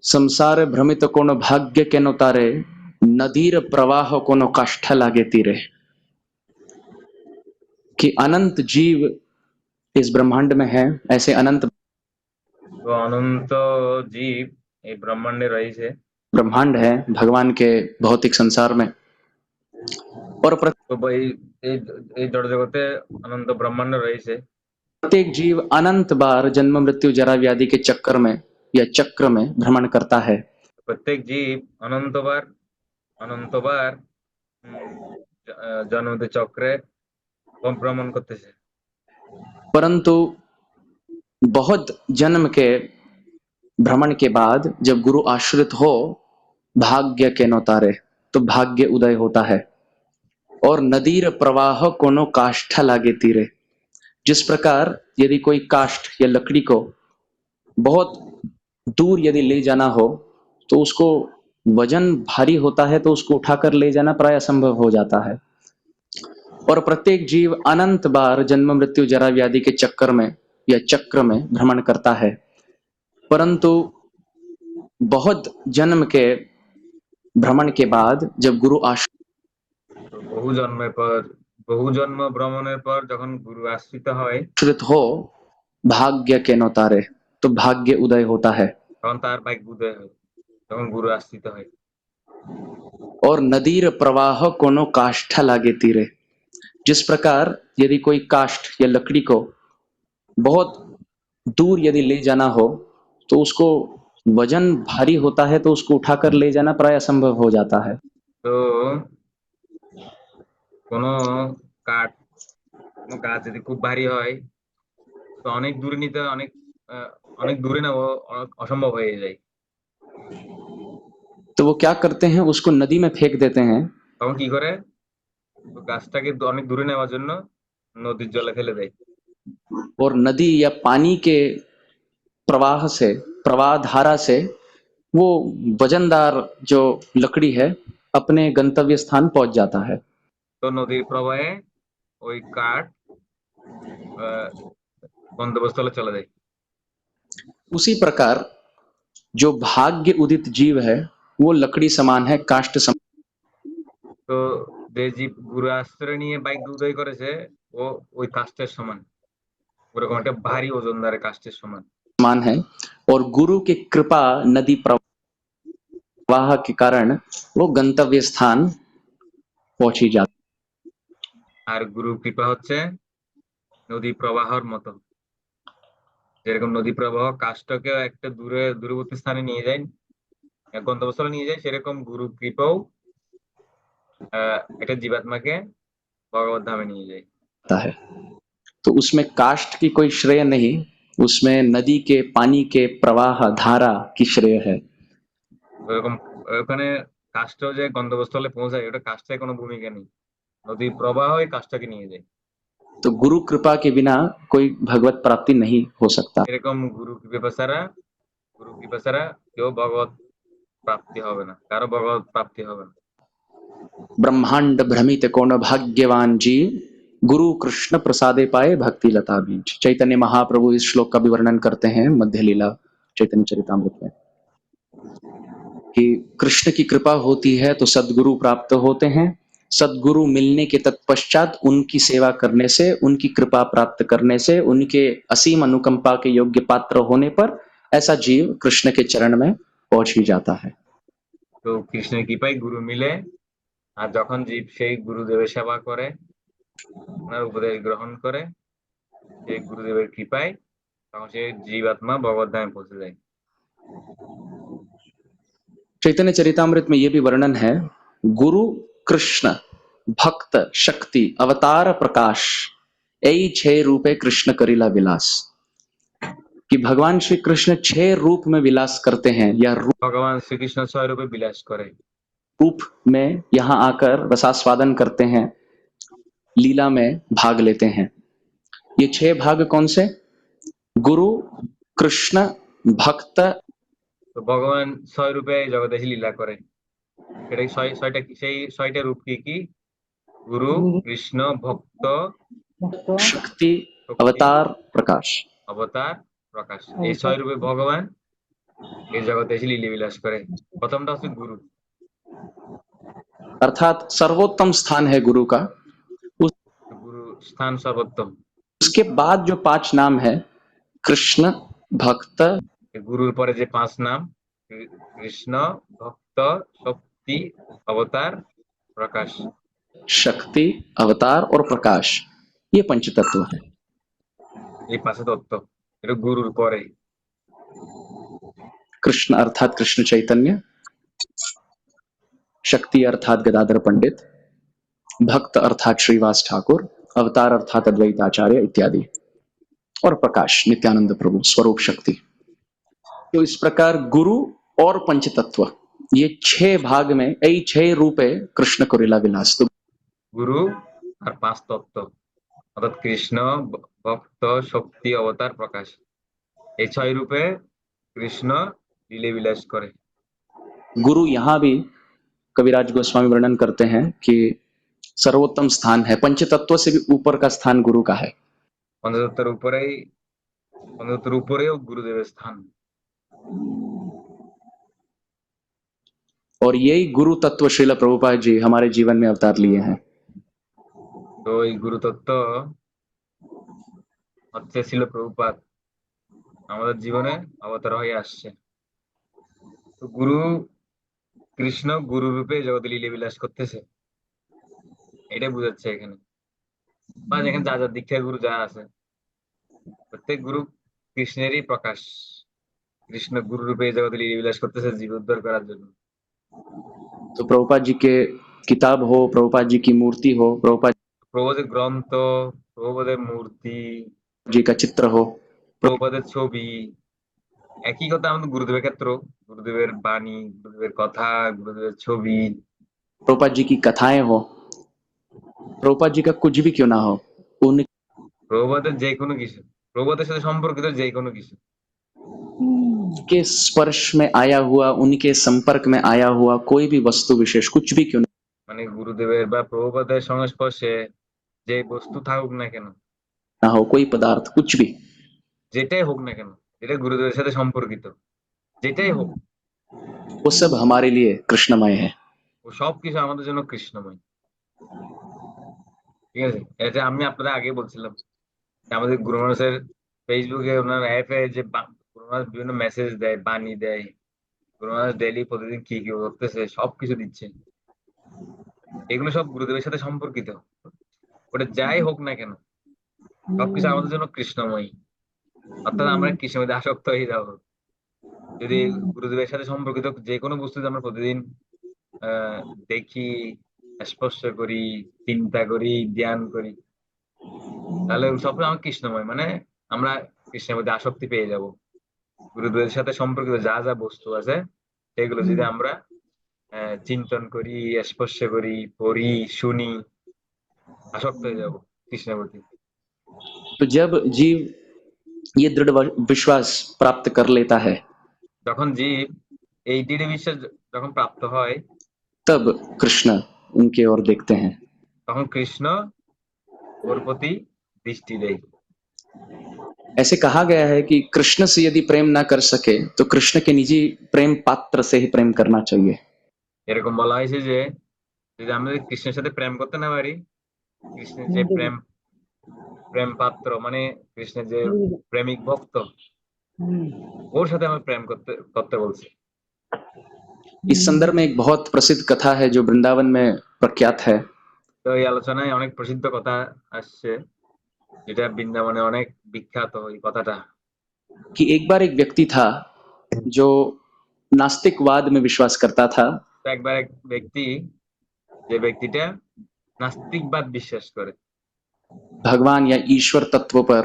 संसार भ्रमित कोनो भाग्य के नो तारे, नदीर प्रवाह कोनो काष्ठा लागे तीरे। कि अनंत जीव इस ब्रह्मांड में है, ऐसे अनंत তো অনন্ত জীব এই ব্রহ্মাণ্ডে রয়েছে, ब्रह्मांड है भगवान के भौतिक संसार में, और তো এই জড় জগতে অনন্ত ব্রহ্মাণ্ড রয়েছে। प्रत्येक जीव अनंत बार जन्म मृत्यु जरा व्याधि के चक्कर में या चक्र में भ्रमण करता है। প্রত্যেক জীব অনন্তবার জন্মতে চক্রে ভ্রমণ করতেছে। परंतु बहुत जन्म के भ्रमण के बाद जब गुरु आश्रित हो, भाग्य के नौतारे, तो भाग्य उदय होता है। और नदीर प्रवाह कोनो काष्ठा लागे तीरे, जिस प्रकार यदि कोई काष्ठ या लकड़ी को बहुत दूर यदि ले जाना हो, तो उसको वजन भारी होता है, तो उसको उठाकर ले जाना प्राय असंभव हो जाता है। और प्रत्येक जीव अनंत बार जन्म मृत्यु जरा व्याधि के चक्कर में या चक्र में भ्रमण करता है, परंतु बहुत जन्म के भ्रमण के बाद जब गुरु তো বহু জন্ম ভ্রমণের পর যখন গুরু আশ্রিত হয় आश्रित हो भाग्य के नौतारे, तो भाग्य उदय होता है তখন তার ভাগ্য উদয় হয়, তখন গুরু আশ্রিত হয়। और नदीर प्रवाह कोनो काष्ठा लागे तीरे। जिस प्रकार यदि कोई काष्ठ या लकड़ी को बहुत दूर यदि ले जाना हो तो उसको वजन भारी होता है, तो उसको उठाकर ले जाना प्राय असंभव हो जाता है। তো কোনো কাঠ কোনো গাছ যদি খুব ভারী হয় তো অনেক দূরে নিতে অনেক দূরে নেওয়া অসম্ভব হয়ে যায়। तो वो क्या करते हैं, उसको नदी में फेंक देते हैं তখন কি করে, তো গাছটাকে অনেক দূরে নেওয়ার জন্য নদীর জলে ফেলে দেয়। और नदी या पानी के प्रवाह से, प्रवाह धारा से वो वजनदार जो लकड़ी है अपने गंतव्य स्थान पहुंच जाता है। তো নদীর প্রবাহে ওই কাঠ গন্তব্যস্থলে চলে যায়। उसी प्रकार जो भाग्य उदित जीव है वो लकड़ी समान है, काष्ठ समान। তো যে জীব গুরু আশ্রয় নিয়ে ভাগ্য উদয় করেছে ও ওই কাষ্ঠের সমান, ওরকম একটা ভারী ওজনদার কাষ্ঠের সমান। है और गुरु की कृपा नदी प्रवाह के कारण वो गंतव्य स्थान पहुंची जाती। আর গুরু কৃপা হচ্ছে নদী প্রবাহের মতো, যেরকম নদী প্রবাহ কাষ্ঠকে একটা দূরবর্তী স্থানে নিয়ে যায়, গন্তব্যস্থলে নিয়ে যায়, সেরকম গুরু কৃপাও একটা জীবাত্মাকে ভগবত ধামে নিয়ে যায়। है तो उसमें काष्ठ की कोई श्रेय नहीं, उसमें नदी के पानी के प्रवाह धारा की श्रेय है। ওরকম ওখানে কাষ্ঠ যে গন্তব্যস্থলে পৌঁছায় ওটা কাষ্ঠের কোনো ভূমিকা নেই, নদীর প্রবাহই কাষ্ঠকে নিয়ে যায়। तो गुरु कृपा के बिना कोई भगवत प्राप्ति नहीं हो सकता। এরকম गुरु কৃপা ছাড়া কেউ ভগবত প্রাপ্তি হবে না, কারো ভগবত প্রাপ্তি হবে না। ब्रह्मांड भ्रमित कौन भाग्यवान जी, गुरु कृष्ण प्रसादे पाए भक्ति लता बीज। चैतन्य महाप्रभु इस श्लोक का भी वर्णन करते हैं मध्य लीला चैतन्य चरितामृत में कि कृष्ण की कृपा होती है तो सद्गुरु प्राप्त होते हैं, सद्गुरु मिलने के तत्पश्चात उनकी सेवा करने से, उनकी कृपा प्राप्त करने से, उनके असीम अनुकंपा के योग्य पात्र होने पर ऐसा जीव कृष्ण के चरण में पहुंच ही जाता है। তো কৃষ্ণের কৃপায় গুরু মিলে, আর যখন জীব সেই গুরুদেবের সেবা করে, ওনার উপদেশ গ্রহণ করে, সেই গুরুদেবের কৃপায় তখন সেই জীবাত্মা ভগবত ধামে পৌঁছে যায়। चैतन्य चरितामृत में यह भी वर्णन है, गुरु कृष्ण भक्त शक्ति अवतार प्रकाश यही 6 रूपे कृष्ण करीला विलास, कि भगवान श्री कृष्ण 6 रूप में विलास करते हैं या ভগবান শ্রীকৃষ্ণ 6 রূপে বিলাস করে, रूप में यहां आकर रसास्वादन करते हैं, लीला में भाग लेते हैं। ये 6 भाग कौन से? गुरु कृष्ण भक्त। তো ভগবান 6 রূপে এই জগতে এসে লীলা করে, সেটা সেই 6টা রূপ কি? গুরু, কৃষ্ণ, ভক্ত, शक्ति, अवतार, प्रकाश। অবতার, প্রকাশ। এই 6 রূপে ভগবান এই জগতে এসে লীলা বিলাস করে। প্রথমটা হচ্ছে গুরু, अर्थात सर्वोत्तम स्थान है गुरु का। गुरु स्थान सर्वोत्तम। उसके बाद जो 5 नाम है कृष्ण भक्त, गुरुर पर जे 5 नाम कृष्ण भक्त शक्ति अवतार प्रकाश, शक्ति अवतार और प्रकाश, ये पंच तत्व है। ये 5 तत्व এটা গুরুর পরে। कृष्ण अर्थात कृष्ण चैतन्य, शक्ति अर्थात गदाधर पंडित, भक्त अर्थात श्रीवास ठाकुर, अवतार अर्थात अद्वैत आचार्य इत्यादि, और प्रकाश नित्यानंद प्रभु स्वरूप शक्ति। तो इस प्रकार गुरु और पंच तत्व ये 6 भाग में यही 6 रूपे कृष्ण को लीला विलास। तो गुरु और 5 तत्व অর্থাৎ কৃষ্ণ ভক্ত শক্তি অবতার প্রকাশ, এই 6 রূপে কৃষ্ণ লীলা বিলাস করে। गुरु यहां भी कविराज गोस्वामी वर्णन करते हैं कि सर्वोत्तम स्थान है, पंच तत्व से भी ऊपर का स्थान गुरु का है। পঞ্চতত্ত্বের উপরেও গুরুদেবের স্থান। और यही गुरु तत्व श्रील प्रभुपाद जी हमारे जीवन में अवतार लिए हैं। তো এই গুরুতত্ত্ব হচ্ছে ছিল প্রভুপাদ আমাদের জীবনে অবতার হয়ে আসছে। তো গুরু কৃষ্ণ গুরু রূপে জগতে লীলা বিলাস করতেছে, এটাই বুঝাচ্ছে এখানে। বা যেখানে যা যা দীক্ষা গুরু যা আছে, প্রত্যেক গুরু কৃষ্ণেরই প্রকাশ। কৃষ্ণ গুরু রূপে এই জগতে লীলা বিলাস করতেছে জীব উদ্ধার করার জন্য। तो प्रभुपाद जी के किताब हो, प्रभुपाद जी की मूर्ति हो, प्रभुपाद প্রভুপাদের গ্রন্থ, প্রভুপাদের মূর্তি, जी का चित्र हो, প্রভুপাদের ছবি, একই কথা আমাদের গুরুদেবের ক্ষেত্রেও। গুরুদেবের বাণী, গুরুদেবের কথা, গুরুদেবের ছবি, प्रभुपाद जी की कथाएं हो, प्रभुपाद जी का कुछ भी क्यों ना हो, उनके প্রভুপাদের যে কোনো কিছু, প্রভুপাদের সাথে সম্পর্কিত যে কোনো কিছু, स्पर्श में आया हुआ, उनके संपर्क में आया हुआ कोई भी वस्तु विशेष कुछ भी क्यों মানে গুরুদেবের বা প্রভুপাদের সংস্পর্শে যে বস্তু থাকুক না কেন, ना हो, कोई पदार्थ कुछ भी, যেটাই হোক না কেন, যেটা গুরুদেবের সাথে সম্পর্কিত, যেটাই হোক, वो सब हमारे लिए कृष्णमय है। ও সবকিছু আমাদের জন্য কৃষ্ণময়। ঠিক আছে, এটা আমি আপনাদের আগে বলছিলাম যে আমাদের গুরু মানুষের ফেসবুকে ওনার অ্যাপে যে গুরু মানুষ বিভিন্ন মেসেজ দেয়, বাণী দেয়, গুরু মানুষ ডেইলি প্রতিদিন কি কি করতেছে সবকিছু দিচ্ছে, এগুলো সব গুরুদেবের সাথে সম্পর্কিত। ওটা যাই হোক না কেন, সবকিছু আমাদের জন্য কৃষ্ণময়। অর্থাৎ আমরা কৃষ্ণের মধ্যে আসক্ত হয়ে যাবো যদি গুরুদেবের সাথে সম্পর্কিত যে কোনো বস্তু আমরা প্রতিদিন দেখি, স্পর্শ করি, চিন্তা করি, ধ্যান করি, তাহলে সবসময় আমার কৃষ্ণময়, মানে আমরা কৃষ্ণের মধ্যে আসক্তি পেয়ে যাব। গুরুদেবের সাথে সম্পর্কিত যা যা বস্তু আছে সেগুলো যদি আমরা চিন্তন করি, স্পর্শ করি, পড়ি, শুনি, আসক্ত হয়ে যাব কৃষ্ণের প্রতি। तो जब जीव ये दृढ़ विश्वास प्राप्त कर लेता है, যখন জীব এই দৃঢ় বিশ্বাস যখন প্রাপ্ত হয়, तब कृष्ण उनके ओर देखते हैं। তখন কৃষ্ণ ওর প্রতি দৃষ্টি দেয়। ऐसे कहा गया है कि कृष्ण से यदि प्रेम ना कर सके तो कृष्ण के निजी प्रेम पात्र से ही प्रेम करना चाहिए। এরকম বলা হয়েছে যে যদি আমরা কৃষ্ণের সাথে প্রেম করতে না পারি, কৃষ্ণের যে প্রেম পাত্র মানে কৃষ্ণের যে প্রেমিক ভক্ত, ওর সাথে আমরা প্রেম করতে করতে বলছি। इस संदर्भ में एक बहुत प्रसिद्ध कथा है जो वृंदावन में प्रख्यात है। তো এই আলোচনায় অনেক প্রসিদ্ধ কথা আসছে, যেটা বৃন্দাবনে অনেক বিখ্যাত এই কথাটা। कि एक बार एक व्यक्ति था जो नास्तिकवाद में विश्वास करता था। তো একবার এক ব্যক্তি, যে ব্যক্তিটা নাস্তিকবাদ বিশ্বাস করে, भगवान या ईश्वर तत्व पर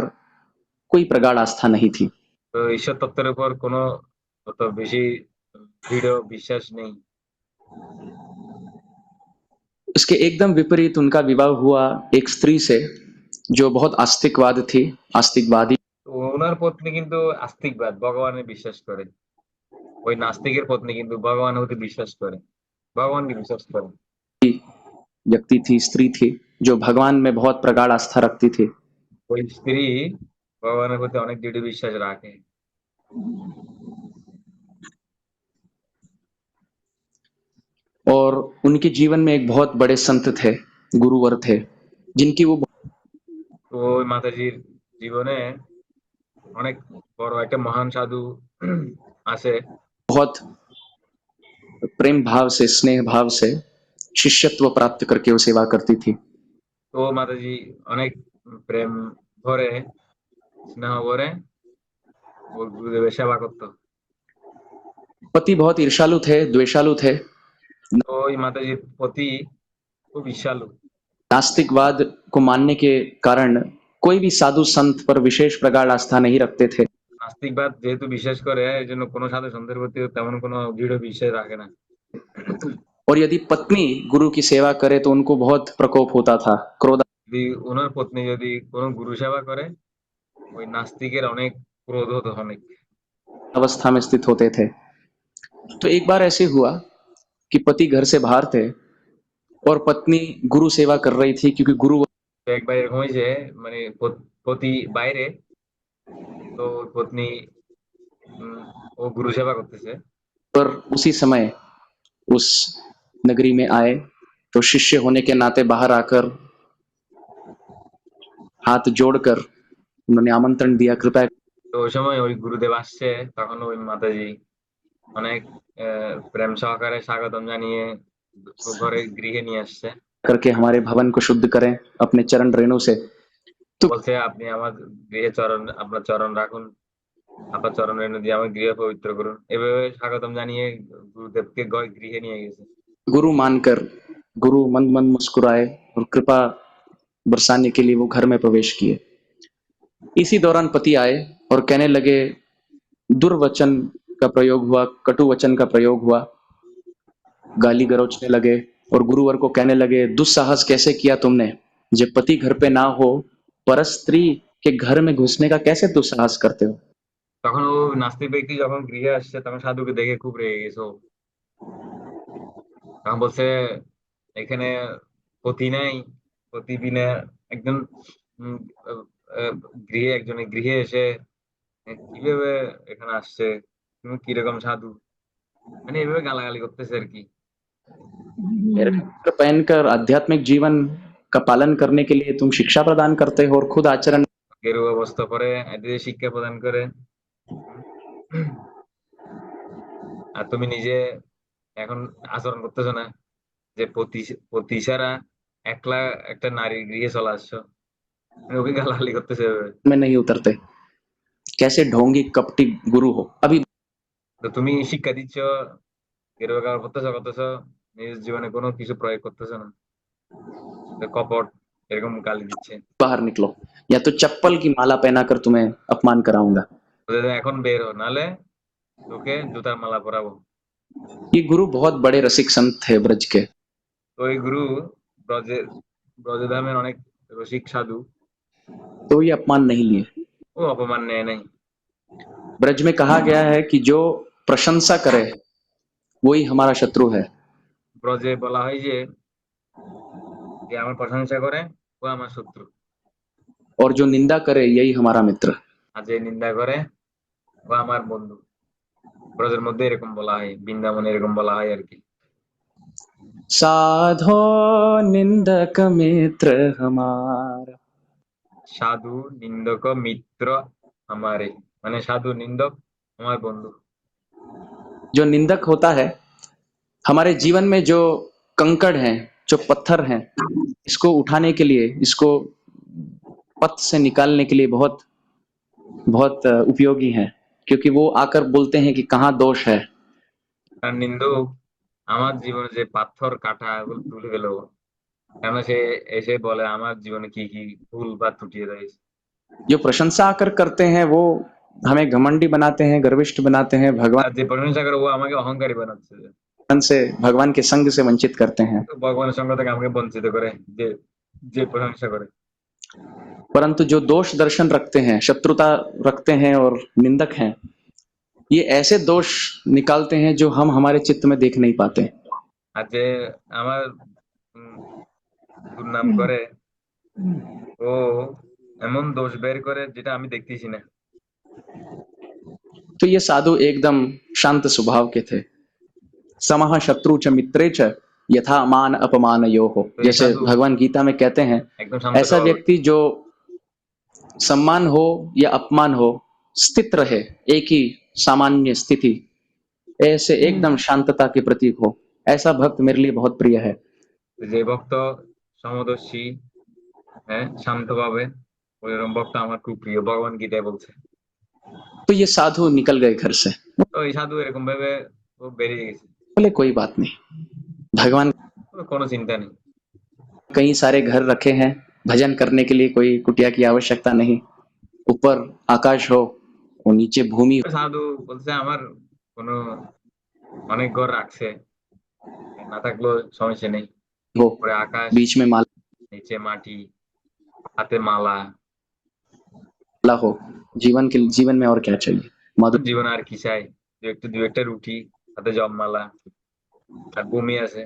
कोई प्रगाढ़ आस्था नहीं थी। তো ঈশ্বর তত্ত্বের উপর কোনো অত বেশি দৃঢ় বিশ্বাস নেই। उसके एकदम विपरीत उनका विवाह हुआ एक स्त्री से जो बहुत आस्तिकवाद थी, आस्तिकवादी। তো ওনার পত্নী কিন্তু আস্তিকবাদ, ভগবানে বিশ্বাস করে। ওই নাস্তিকের পত্নী কিন্তু ভগবানের প্রতি বিশ্বাস করে, ভগবানকে বিশ্বাস করে। व्यक्ति थी, स्त्री थी जो भगवान में बहुत प्रगाढ़ आस्था रखती थी। ওই স্ত্রী ভগবানের প্রতি অনেক দৃঢ় বিশ্বাস রাখে। और उनके जीवन में एक बहुत बड़े संत थे, गुरुवर थे, जिनकी वो তো ওই মাতাজির জীবনে অনেক বড় একটা মহান সাধু আছে, बहुत प्रेम भाव से, स्नेह भाव से शिष्यत्व प्राप्त करके वो सेवा करती थी। তো মাতাজি অনেক প্রেম ভরে, স্নেহ ভরে ও গুরুদেবের সেবা করতো। पति बहुत ईर्ष्यालु थे, द्वेषालु थे, তো ওই মাতাজির প্রতি খুব ঈর্ষালু। नास्तिकवाद को मानने के कारण कोई भी साधु संत पर विशेष प्रगाढ़ आस्था नहीं रखते थे। নাস্তিকবাদ যেহেতु বিশ্বাস করে, এই জন্য কোনো সাধু সন্তের প্রতি তেমন কোনো দৃঢ় বিশ্বাস রাখে না। और यदि पत्नी गुरु की सेवा करे तो उनको बहुत प्रकोप होता था, क्रोध যদি ওনার পত্নী যদি কোনো গুরু সেবা করে, ওই নাস্তিকের অনেক ক্রোধ হতো অনেক। अवस्था में स्थित होते थे। तो एक बार ऐसे हुआ कि पति घर से बाहर थे, और पत्नी गुरु सेवा कर रही थी क्योंकि गुरु তো একবার এরকম হয়েছে, মানে পতি বাইরে, তো ওর পত্নী ও গুরু সেবা করতেছে। पर उसी समय उस नगरी में आए तो शिष्य होने के नाते बाहर आकर हाथ जोड़कर उन्होंने आमंत्रण दिया कृपया তো ওই সময় ওই গুরুদেব আসছে, তখন ওই মাতাজি অনেক প্রেম সহকারে স্বাগতম জানিয়ে ঘরে গৃহে নিয়ে আসছে। करके हमारे भवन को शुद्ध करें अपने चरण रेणु से। तो বলছে আপনি আমার গৃহে আপনার চরণ রাখুন, আপনার চরণ রেণু দিয়ে আমার গৃহ পবিত্র করুন। এভাবে স্বাগতম জানিয়ে গুরুদেবকে গৃহে নিয়ে গেছে। गुरु मानकर गुरु मंद मंद मुस्कुराए और कृपा बरसाने के लिए वो घर में प्रवेश किए। इसी दौरान पति आए और कहने लगे, दुर्वचन का प्रयोग हुआ, कटु वचन का प्रयोग हुआ, गाली गलौचने लगे और गुरुवर को कहने लगे, दुस्साहस कैसे किया तुमने, जब पति घर पे ना हो परस्त्री के घर में घुसने का कैसे दुस्साहस करते हो। তখন ও নাস্তিক ব্যক্তি যখন গৃহে আসছে, তখন সাধুকে দেখে খুব রেগে গেছে ও। তখন বলছে এখানে পতি নাই, পতি বিনা একজন উম, আহ, আহ, গৃহে এসে কিভাবে এখানে আসছে, তুমি কিরকম সাধু, মানে এভাবে গালাগালি করতেছে আর কি। पहनकर आध्यात्मिक जीवन का पालन करने के लिए तुम शिक्षा प्रदान करते हो और खुद आचरण গেরুয়া বস্ত্র পরে এদের শিক্ষা প্রদান করে, আর তুমি নিজে এখন আচরণ করতেছো না, যে পতি ছাড়া একলা একটা নারীর গৃহে চলে আসছো, মানে ওকে গালাগালি করতেছে এভাবে। में नहीं उतरते, कैसे ढोंगी कपटी गुरु हो। अभी তো তুমি শিক্ষা দিচ্ছ, গেরুয়া কাপড় করতেছো, নিজের জীবনে কোনো কিছু প্রয়োগ করতেছো না, তো কপট এরকম গালি দিচ্ছে। बाहर निकलो या तो चप्पल की माला पहनाकर तुम्हें अपमान कराऊंगा। বলছে, এখন বের হো, নালে তোকে জুতার মালা পরাবো। ये गुरु बहुत बड़े रसिक संत थे ब्रज के। তো এই গুরু ব্রজধামের অনেক রসিক সাধু, तो ये अपमान नहीं लिए। ও অপমান নেয় নাই। ब्रज में कहा गया है कि जो प्रशंसा करे वही हमारा शत्रु है ব্রজে বলা হয় যে যে আমার প্রশংসা করে ও আমার শত্রু, और जो निंदा करे यही हमारा मित्र। আর যে নিন্দা করে ও আমার বন্ধু। ব্রজের মধ্যে এরকম বলা হয়, বৃন্দাবনে এরকম বলা হয় আর কি। साधो निंदक मित्र हमारा। সাধু নিন্দক মিত্র আমারে, মানে সাধু নিন্দক আমার বন্ধু। जो निंदक होता है हमारे जीवन में जो कंकड़ हैं, जो पत्थर हैं, इसको उठाने के लिए, इसको पथ से निकालने के लिए बहुत बहुत उपयोगी हैं, क्योंकि वो आकर बोलते हैं कि कहाँ दोष है। আর নিন্দুক আমার জীবনে যে পাথর কাটা ওগুলো তুলে ফেলো, কেন সে এসে বলে আমার জীবনে কি কি ভুল বা ত্রুটি রয়েছে। जो प्रशंसा आकर करते हैं वो हमें घमंडी बनाते हैं, गर्विष्ठ बनाते हैं, আর যে প্রশংসা করে ও আমাকে অহংকারী বানাচ্ছে, भगवान के संग से वंचित करते हैं। তো ভগবানের সঙ্গ থেকে আমাকে বঞ্চিত করে, যে যে প্রশংসা করে। परंतु जो दोष दर्शन रखते हैं, शत्रुता रखते हैं और निंदक हैं, ये ऐसे दोष निकालते हैं जो हम हमारे चित्त में देख नहीं पाते। আর যে আমার দুর্নাম করে, ও এমন দোষ বের করে যেটা আমি দেখতেছি না। तो ये साधु एकदम शांत स्वभाव के थे। समः शत्रु च मित्रे च यथा मान अपमान यो हो, तो ये जैसे साधु भगवान गीता में कहते हैं, একদম শান্ত ऐसा স্বভাব। व्यक्ति जो सम्मान हो या अपमान हो स्थित रहे, एक ही सामान्य स्थिति, ऐसे एकदम शांतता के प्रतीक हो, ऐसा भक्त मेरे लिए बहुत प्रिय है। যে ভক্ত সমদর্শী, হ্যাঁ, শান্তভাবে, ওইরকম ভক্ত আমার খুব প্রিয়, ভগবান গীতায় বলছে। तो ये साधु निकल गए घर से, তো এই সাধু এরকম ভাবে ও বেরিয়ে গেছে, बोले कोई बात नहीं, भगवान ওর কোনো চিন্তা নেই। कई सारे घर रखे हैं, भजन करने के लिए कोई कुटिया की आवश्यकता नहीं, ऊपर आकाश हो और नीचे भूमि ওই সাধু বলছে আমার কোনো অনেক ঘর রাখছে, না থাকলেও সমস্যা নেই, हो, উপরে আকাশ, बीच में নিচে মাটি, হাতে মালা, माला हो, जीवन में और क्या चाहिए। मधुर জীবন আর কি চাই, দু একটা রুটি, হাতে জপমালা, আর ভূমি আছে,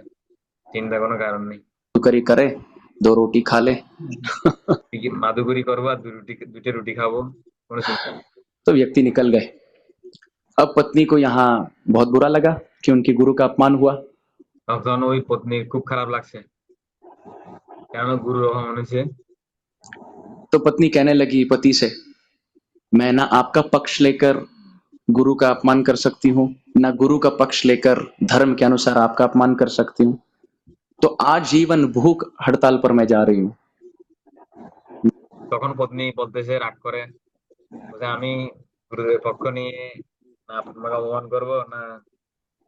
চিন্তা কোনো কারণ নেই। करी करे, 2 रोटी खा ले। কি মাদুগুরি করবো আর দুইটা রুটি খাবো, কোনো চিন্তা নেই। तो व्यक्ति निकल गए। अब पत्नी को यहाँ बहुत बुरा लगा कि उनके गुरु का अपमान हुआ। তখন ওই পত্নীর খুব খারাপ লাগছে, কেন গুরুর অপমান হয়েছে। तो पत्नी कहने लगी पति से, मैं ना आपका पक्ष लेकर गुरु का अपमान कर सकती हूँ, ना गुरु का पक्ष लेकर धर्म के अनुसार आपका अपमान कर सकती हूँ। तो आजीवन भूख हड़ताल पर मैं जा रही हूँ। তখন পত্নী বলতেছে রাগ করে, বলছে আমি গুরুদেবের পক্ষ নিয়ে না আপনাকে অপমান করবো, না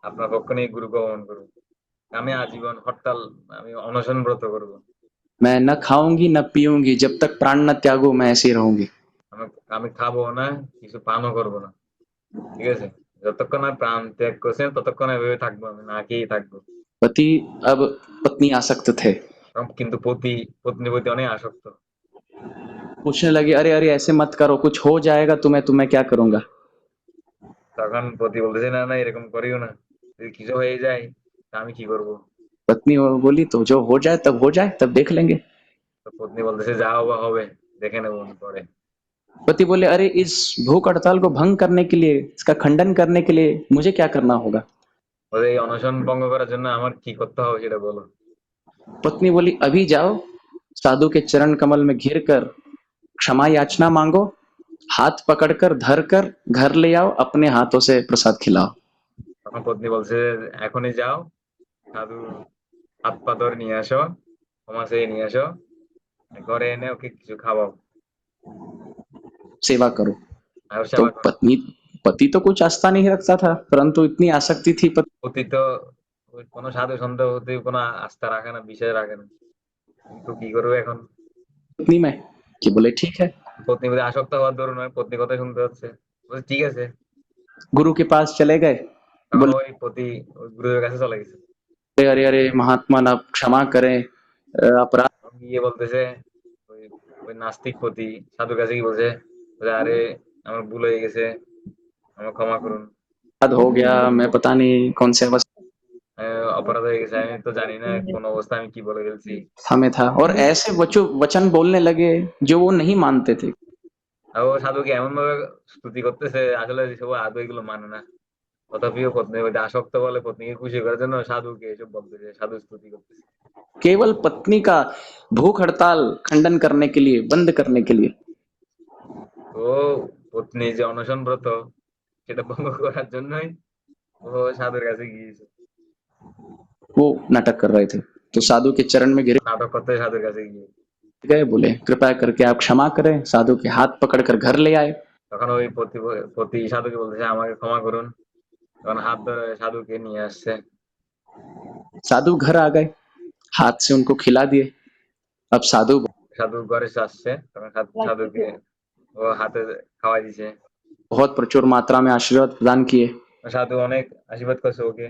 আপনার পক্ষ নিয়ে গুরুকে অপমান করবো। আমি আজীবন হরতাল, আমি অনশন ব্রত করবো। मैं न खाऊंगी न पीऊंगी, जब तक प्राण न त्यागो मैं ऐसे ही रहूंगी। আমি আমি খাবো না, কিছু পানও করবো না, ঠিক আছে। যতক্ষণ না প্রাণ ত্যাগ করছেন ততক্ষণ এভাবে থাকবো, আমি না খেয়েই থাকবো। पति अब पत्नी आसक्त थे, কিন্তু পত্নীর প্রতি অনেক আসক্ত। पूछने लगे, अरे अरे ऐसे मत करो, कुछ हो जाएगा तो मैं क्या करूंगा। তখন পতি বলতেছে না না এরকম করিও না, যদি কিছু হয়ে যায় তা আমি কি করবো। पत्नी बोली, तो जो हो जाए तब देख लेंगे। তো পত্নী বলতেছে যা হবা হবে, দেখে নেবো পরে। पति बोले, अरे इस भूख हड़ताल को भंग करने के लिए, इसका खंडन करने के लिए मुझे क्या करना होगा। বলে এই অনশন ভঙ্গ করার জন্য আমার কি করতে হবে সেটা বলো। पत्नी बोली, अभी जाओ साधु के चरण कमल में घिर कर क्षमा याचना मांगो, हाथ पकड़कर धर कर घर ले आओ, अपने हाथों से प्रसाद खिलाओ। তখন পত্নী বলছে এখনই যাও, সাধু হাত পা ধরে নিয়ে আসো, ক্ষমা চেয়ে নিয়ে আসো, ঘরে এনে ওকে কিছু খাওয়াও, सेवा करो। আর ওর तो সেবা করো। पति तो कुछ आस्था नहीं रखता था, परंतु इतनी आसक्ति थी পতি তো ওই কোনো সাধু সন্দেহ হতে কোনো আস্থা রাখে না, বিশ্বাস রাখে না, কিন্তু কি করবে এখন। पत्नी में कि बोले ठीक है। পত্নী প্রতি আসক্ত হওয়ার দরুন পত্নী কথা শুনতে হচ্ছে, বলছে ঠিক আছে। गुरु के पास चले गए, তখন बोले, ওই পতি ওই গুরুদেবের কাছে চলে গেছে। अरे अरे महात्मा आप क्षमा करें, अपराध তখন গিয়ে বলতেছে ওই ওই নাস্তিক পতি সাধুর কাছে কি বলছে, বলে, আরে আমার ভুল হয়ে গেছে, আমার ক্ষমা করুন, हो गया, मैं पता नहीं कौन से অপরাধ হয়ে গেছে, আমি তো জানি না কোন অবস্থায় আমি কি বলে ফেলছি। अवस्था में था, और ऐसे वचन बोलने लगे जो वो नहीं मानते थे। আর ও সাধুকে এমন ভাবে স্তুতি করতেছে, আসলে সব আদৌ এগুলো মানে না, তথাপিও পত্নীর মধ্যে আসক্ত বলে পত্নীকে খুশি করার জন্য সাধুকে এসব বলতেছে, সাধু স্তুতি করতেছে। केवल पत्नी का भूख हड़ताल खंडन करने के लिए, बंद करने के लिए তো পত্নী যে অনশন ব্রত সেটা ভঙ্গ করার জন্যই ও সাধুর কাছে গিয়েছে, वो नाटक कर रहे थे। तो साधु के चरण में गिर নাটক করতে সাধুর কাছে গিয়ে। गए, बोले कृपया करके आप क्षमा करें। साधु के हाथ पकड़कर घर ले आए। তখন ওই পতি সাধুকে বলতেছে আমাকে ক্ষমা করুন, তখন হাত ধরে সাধুকে নিয়ে আসছে। साधु घर आ गए, हाथ से उनको खिला दिए। अब साधु সাধু ঘরে আসছে, তখন সাধুকে ও হাতে খাওয়াই দিছে। बहुत प्रचुर मात्रा में आशीर्वाद प्रदान किए। সাধু অনেক আশীর্বাদ করছে ওকে।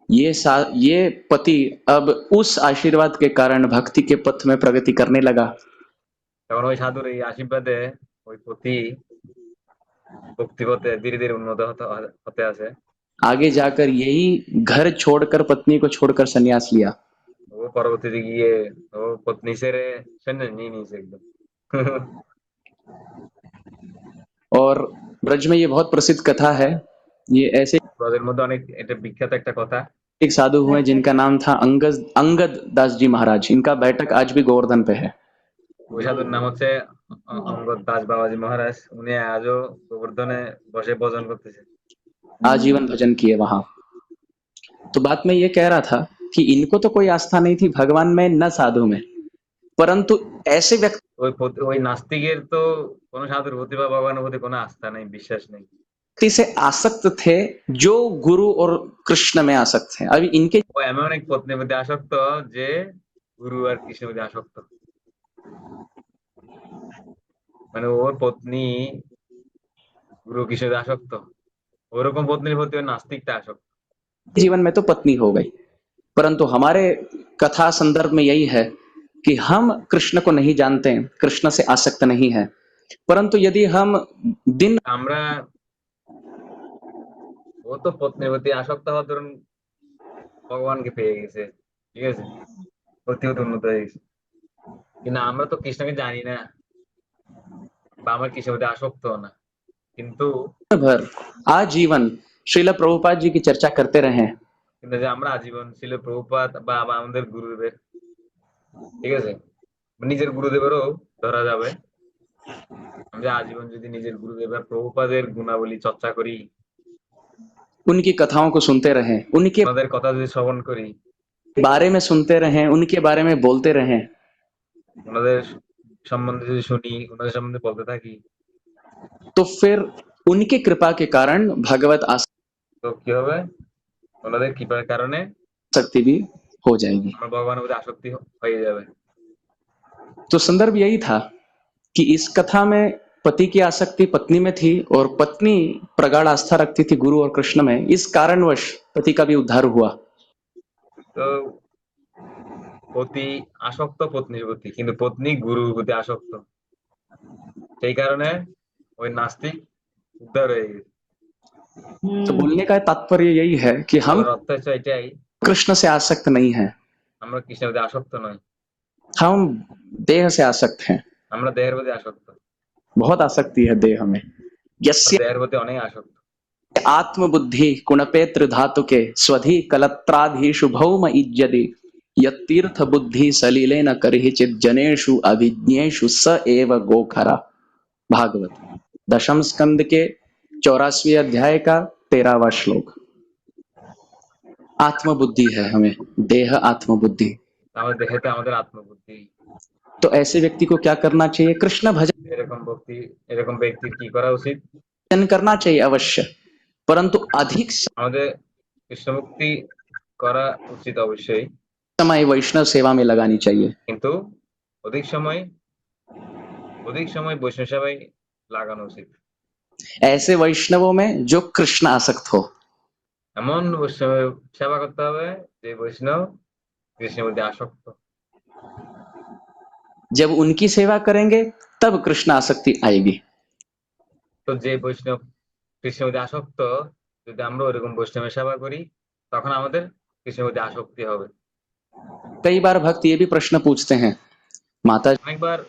ये पति अब उस आशीर्वाद के कारण भक्ति के पथ में प्रगति करने लगा। তখন ওই সাধুর এই আশীর্বাদে ওই পতি ভক্তিপথে ধীরে ধীরে উন্নত হতে আছে। आगे जाकर यही घर छोड़कर, पत्नी को छोड़कर संन्यास लिया। ও পরবর্তীতে গিয়ে ও পত্নী ছেড়ে সন্ন্যাস নিয়ে নিয়েছে একদম। और ब्रज में ये बहुत प्रसिद्ध कथा है। ये ऐसे ব্রজের মধ্যে অনেক এটা বিখ্যাত একটা কথা। एक साधु हुए जिनका नाम था अंगद दास जी महाराज। इनका बैठक आज भी गोवर्धन पे है। ওই সাধুর নাম হচ্ছে অঙ্গদ দাস বাবাজি মহারাজ, উনি আজও গোবর্ধনে বসে ভজন করতেছে। आजीवन भजन किए वहां। तो बात मैं ये कह रहा था कि इनको तो कोई आस्था नहीं थी भगवान में, न साधु में, परंतु ऐसे ওই নাস্তিকের তো কোনো সাধুর প্রতি বা ভগবানের প্রতি কোনো আস্থা নেই, বিশ্বাস নেই। व्यक्ति से आसक्त थे जो गुरु और कृष्ण में आसक्त थे। अभी इनके ও এমন এক পত্নীর প্রতি আসক্ত যে গুরু আর কৃষ্ণের প্রতি আসক্ত, মানে ওর পত্নী গুরু কৃষ্ণের প্রতি আসক্ত, ওরকম পত্নীর প্রতি ওই নাস্তিকটা আসক্ত। जीवन में तो पत्नी हो गई, परंतु हमारे कथा संदर्भ में यही है कि हम कृष्ण को नहीं जानते, कृष्ण से आसक्त नहीं है, परंतु यदि हम दिन আমরা ও তো পত্নীর প্রতি আসক্ত হওয়ার ধরুন ভগবানকে পেয়ে গেছে, ঠিক আছে, অতি উন্নত হয়ে গেছে। কিন্তু আমরা তো কৃষ্ণকে জানি না বা আমরা কৃষ্ণের প্রতি আসক্ত না, কিন্তু भर आजीवन श्रीला प्रभुपाद जी की चर्चा करते रहे। কিন্তু যে আমরা আজীবন ছিল প্রভুপাদ বা আমাদের গুরুদেবের, ঠিক আছে, নিজের গুরুদেবেরও ধরা যাবে, আমরা আজীবন যদি নিজের গুরুদেবের প্রভুপাদের গুণাবলী চর্চা করি, उनकी कथाओं को सुनते रहें, उनके ওনাদের কথা যদি শ্রবণ करी, बारे में सुनते रहें, उनके बारे में बोलते रहें, ওনাদের সম্বন্ধে যদি শুনি, ওনাদের সম্বন্ধে বলতে থাকি, तो फिर उनकी कृपा के कारण भगवत তো কি হবে? ওনাদের কৃপার কারণে आसक्ति भी हो जाएगी। আমার ভগবানের প্রতি আসক্তি হয়ে যাবে। तो संदर्भ यही था कि इस कथा में पति की आसक्ति पत्नी में थी और पत्नी प्रगाढ़ आस्था रखती थी गुरु और कृष्ण में। इस कारणवश पति का भी उद्धार हुआ। তো পতি আসক্ত পত্নীর প্রতি, কিন্তু পত্নী গুরুর প্রতি আসক্ত, সেই কারণে ওই নাস্তিক উদ্ধার হয়ে গেছে। तो बोलने का तात्पर्य यही है कि हम ওর অর্থ হচ্ছে এটাই, कृष्ण से आसक्त नहीं हैं, আমরা কৃষ্ণের প্রতি আসক্ত নয়, हम देह से आसक्त हैं। আমরা দেহের প্রতি আসক্ত, बहुत आसक्ति है देह में। আমরা यस्य দেহের प्रति অনেক আসক্ত। आत्मबुद्धि कुणपेत्र धातु के स्वधि कलत्राधीषु भौम इज्जति यतीर्थ बुद्धि सलीले न करहिचित जनेषु अभिज्ञेषु स एव गोखरा। भागवत दशम स्कंद के 84वें अध्याय का 13वां श्लोक। आत्मबुद्धि है हमें, देह आत्मबुद्धि। আমাদের দেহেতে আমাদের আত্মবুদ্ধি। तो ऐसे व्यक्ति को क्या करना चाहिए? कृष्ण এরকম ব্যক্তির কি করা উচিত? भजन करना चाहिए अवश्य, परंतु अधिक আমাদের কৃষ্ণভক্তি করা উচিত অবশ্যই, समय वैष्णव सेवा में लगानी चाहिए। কিন্তু অধিক সময় বৈষ্ণব সেবায় লাগানো উচিত। ऐसे वैष्णवों में जो कृष्ण आसक्त हो। এমন বৈষ্ণবের সেবা করতে হবে যে বৈষ্ণব কৃষ্ণের প্রতি আসক্ত। जब उनकी सेवा करेंगे तब कृष्ण आसक्ति आएगी। তো যে বৈষ্ণব কৃষ্ণের প্রতি আসক্ত, যদি আমরা ওরকম বৈষ্ণবের সেবা করি, তখন আমাদের কৃষ্ণের প্রতি আসক্তি হবে। कई बार भक्त ये भी प्रश्न पूछते हैं, माता অনেকবার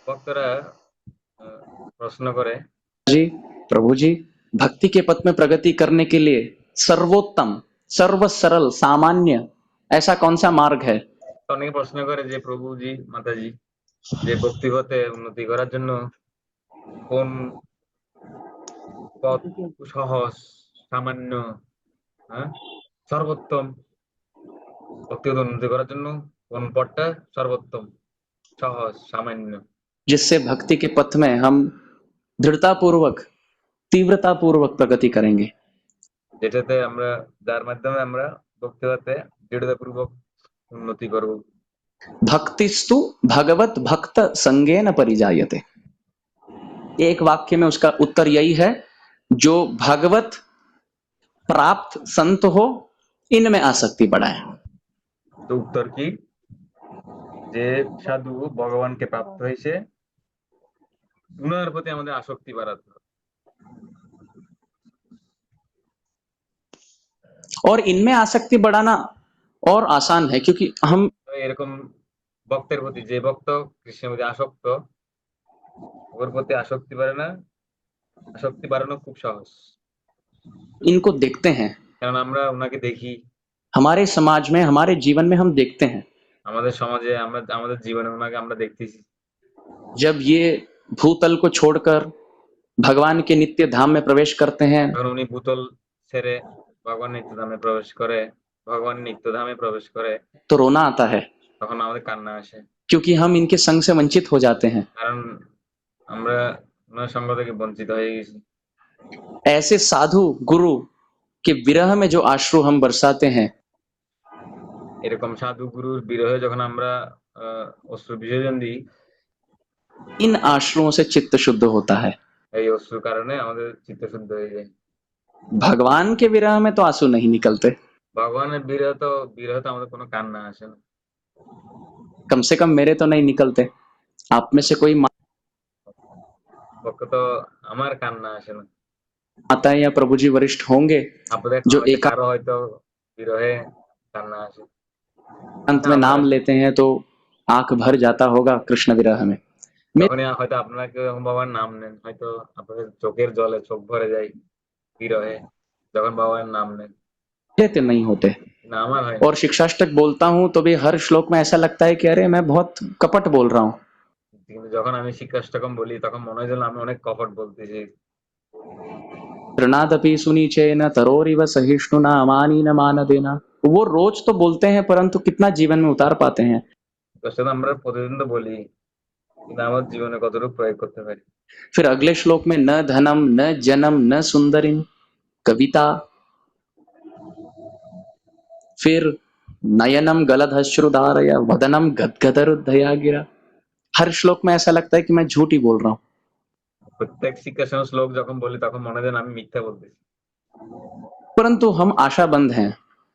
ভক্তরা প্রশ্ন করে, जी, प्रभु जी, भक्ति के पथ में प्रगति करने के लिए सर्वोत्तम, सर्व सरल, सामान्य ऐसा कौन सा मार्ग है? অনেকে প্রশ্ন করে যে প্রভুজি, মাতাজি, যে ভক্তি পথে উন্নতি করার জন্য কোন পথ সহজ, সামান্য, হ্যাঁ, সর্বোত্তম, ভক্তিগত উন্নতি করার জন্য কোন পথটা সর্বোত্তম, সহজ, সামান্য, जिससे भक्ति के पथ में हम दृढ़ता पूर्वक, तीव्रता पूर्वक प्रगति करेंगे। যেটাতে আমরা, যার माध्यमे আমরা ভক্তি পথে দৃঢ়তাপূর্বক উন্নতি করব। भक्तिस्तु भगवत भक्त संगेन परिजायते। एक वाक्य में उसका उत्तर यही है, जो भगवत प्राप्त संत हो इनमें आसक्ति बढ़ाए। তো উত্তর কি? যে সাধু ভগবানকে প্রাপ্ত হয়েছে, উনার প্রতি আমাদের আসক্তি বাড়াতে হবে। और इनमें आसक्ति बढ़ाना और आसान है, क्योंकि हम এরকম ভক্তের প্রতি, যে ভক্ত কৃষ্ণের প্রতি আসক্ত, ওর প্রতি আসক্তি বাড়ানো খুব সহজ, इनको देखते हैं, কারণ আমরা ওনাকে দেখি, हमारे समाज में, हमारे जीवन में हम देखते हैं। আমাদের সমাজে, আমরা আমাদের জীবনে ওনাকে আমরা দেখতেছি। जब ये भूतल को छोड़कर भगवान के नित्य धाम में प्रवेश करते हैं, যখন উনি ভূতল ছেড়ে ভগবান নিত্যধামে প্রবেশ করে, तो रोना आता है, তখন আমাদের কান্না আসে, क्योंकि हम इनके संग से वंचित हो जाते हैं। কারণ আমরা ওনার সঙ্গ থেকে বঞ্চিত হয়ে গেছি। ऐसे साधु गुरु के विरह में जो आश्रु हम बरसाते हैं, এরকম সাধু গুরুর বিরহে যখন আমরা অশ্রু বিসর্জন দিই, इन आश्रुओं से चित्त शुद्ध होता है। এই অশ্রুর কারণে আমাদের চিত্ত শুদ্ধ হয়ে যায়। भगवान के विरह में तो आंसू नहीं निकलते, ভগবানের বিরহে তো আমাদের কোনো কান্না আসে না। कम से कम मेरे तो नहीं निकलते। आप में से कोई পক্ষে তো আমার কান্না আসে না। माताएं या प्रभु जी वरिष्ठ होंगे আপনাদের जो মধ্যে एक কারো হয়তো বিরহে কান্না আসে। अंत में नाम लेते हैं तो आंख भर जाता होगा कृष्ण विरह में। তখনই হয়তো আপনারা কেউ এখন বাবার নাম নেন, হয়তো আপনাদের চোখের জলে চোখ ভরে যায় বিরহে যখন বাবার নাম নেন। लेते नहीं होते। না আমার হয় না। और शिक्षाष्टक बोलता हूं तो भी हर श्लोक में ऐसा लगता है कि अरे मैं बहुत कपट बोल रहा हूं। কিন্তু যখন আমি শিক্ষাষ্টকম বলি তখন মনে হয় যেন আমি অনেক কপট বলতেছি। ऋणादपि सुनीचेन तरोरिव सहिष्णुना अमानी न मान देना। वो रोज तो बोलते हैं परंतु कितना जीवन में उतार पाते हैं। তো সেটা আমরা প্রতিদিন তো বলি, কিন্তু আমার জীবনে কতটুকু প্রয়োগ করতে পারি। फिर अगले श्लोक में न धनम न जनम न सुंदरिम कविता, फिर नयनम गलदश्रुधारय वदनम गदगदरुद्धया गिरा। हर श्लोक में ऐसा लगता है कि मैं झूठ ही बोल रहा हूं। প্রত্যেক শিক্ষার শ্লোক যখন বলি তখন মনে হয় যেন আমি মিথ্যা বলতেছি। परंतु हम आशाबंद हैं।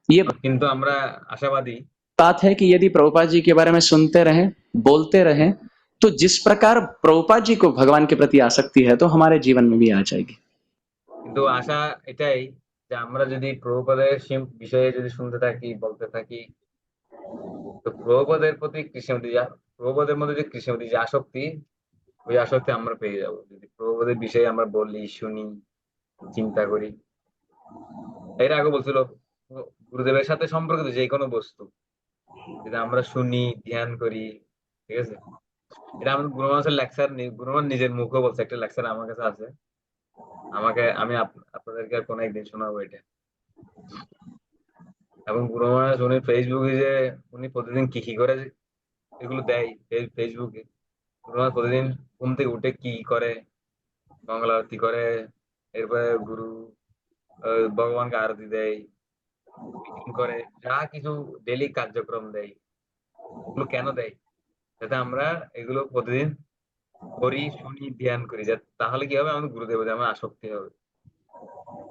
ये কিন্তু আমরা আশাবাদী। बात है कि यदि प्रभुपाद जी के बारे में सुनते रहें, बोलते रहें, तो जिस प्रकार प्रभुपाद जी को भगवान के प्रति आसक्ति है तो हमारे जीवन में भी आ जाएगी। কিন্তু আশা এটাই যে আমরা যদি প্রভুপাদের বিষয়ে যদি শুনতে থাকি, বলতে থাকি, তো প্রভুপাদের প্রতি প্রভুপাদের মধ্যে যে কৃষ্ণমূর্তি যে আসক্তি, ওই আসক্তি আমরা পেয়ে যাবো যদি প্রভুপাদের বিষয়ে আমরা বলি, শুনি, চিন্তা করি। এর আগে বলছিল গুরুদেবের সাথে সম্পর্কিত যে কোনো বস্তু যদি আমরা শুনি, ধ্যান করি, ঠিক আছে। এটা আমাদের গুরু মহাশয়ের লেকচার নেই, গুরু মহাশয় নিজের মুখে বলছে, একটা লেকচার আমার কাছে আছে, আমি আপনাদেরকে কোনো একদিন শোনাবো এটা। এবং গুরু মহারাজ উনি ফেসবুকে যে উনি প্রতিদিন কি কি করে এগুলো দেয় ফেসবুকে। গুরু মহারাজ প্রতিদিন ঘুম থেকে উঠে কি করে, মঙ্গল আরতি করে, এরপরে গুরু ভগবানকে আরতি দেয়, মিটিং করে, যা কিছু ডেলি কার্যক্রম দেয়, এগুলো কেন দেয়? যাতে আমরা এগুলো প্রতিদিন করি, শুনি, ধ্যান করি, তাহলে কি হবে, আমাদের গুরুদেব আমার আসক্তি হবে।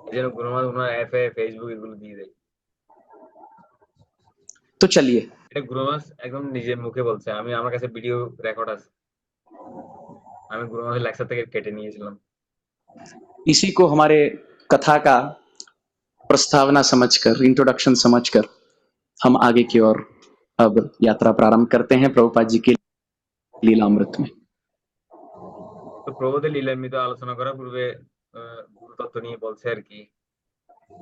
এই জন্য গুরু মহারাজ ওনার অ্যাপে ফেসবুক এগুলো দিয়ে দেয়। तो चलिए, এটা গুরু মহারাজ একদম নিজের মুখে বলছে, আমার কাছে ভিডিও রেকর্ড আছে, আমি গুরু মহারাজের লেকচার থেকে কেটে নিয়েছিলাম। इसी को हमारे कथा का प्रस्तावना समझकर, इंट्रोडक्शन समझकर हम आगे की ओर अब यात्रा प्रारंभ करते हैं प्रभुपाद जी के लीलामृत में। তো প্রভুদের লীলামৃত আলোচনা করার পূর্বে গুরু তত্ত্ব নিয়ে বলছে আর কি।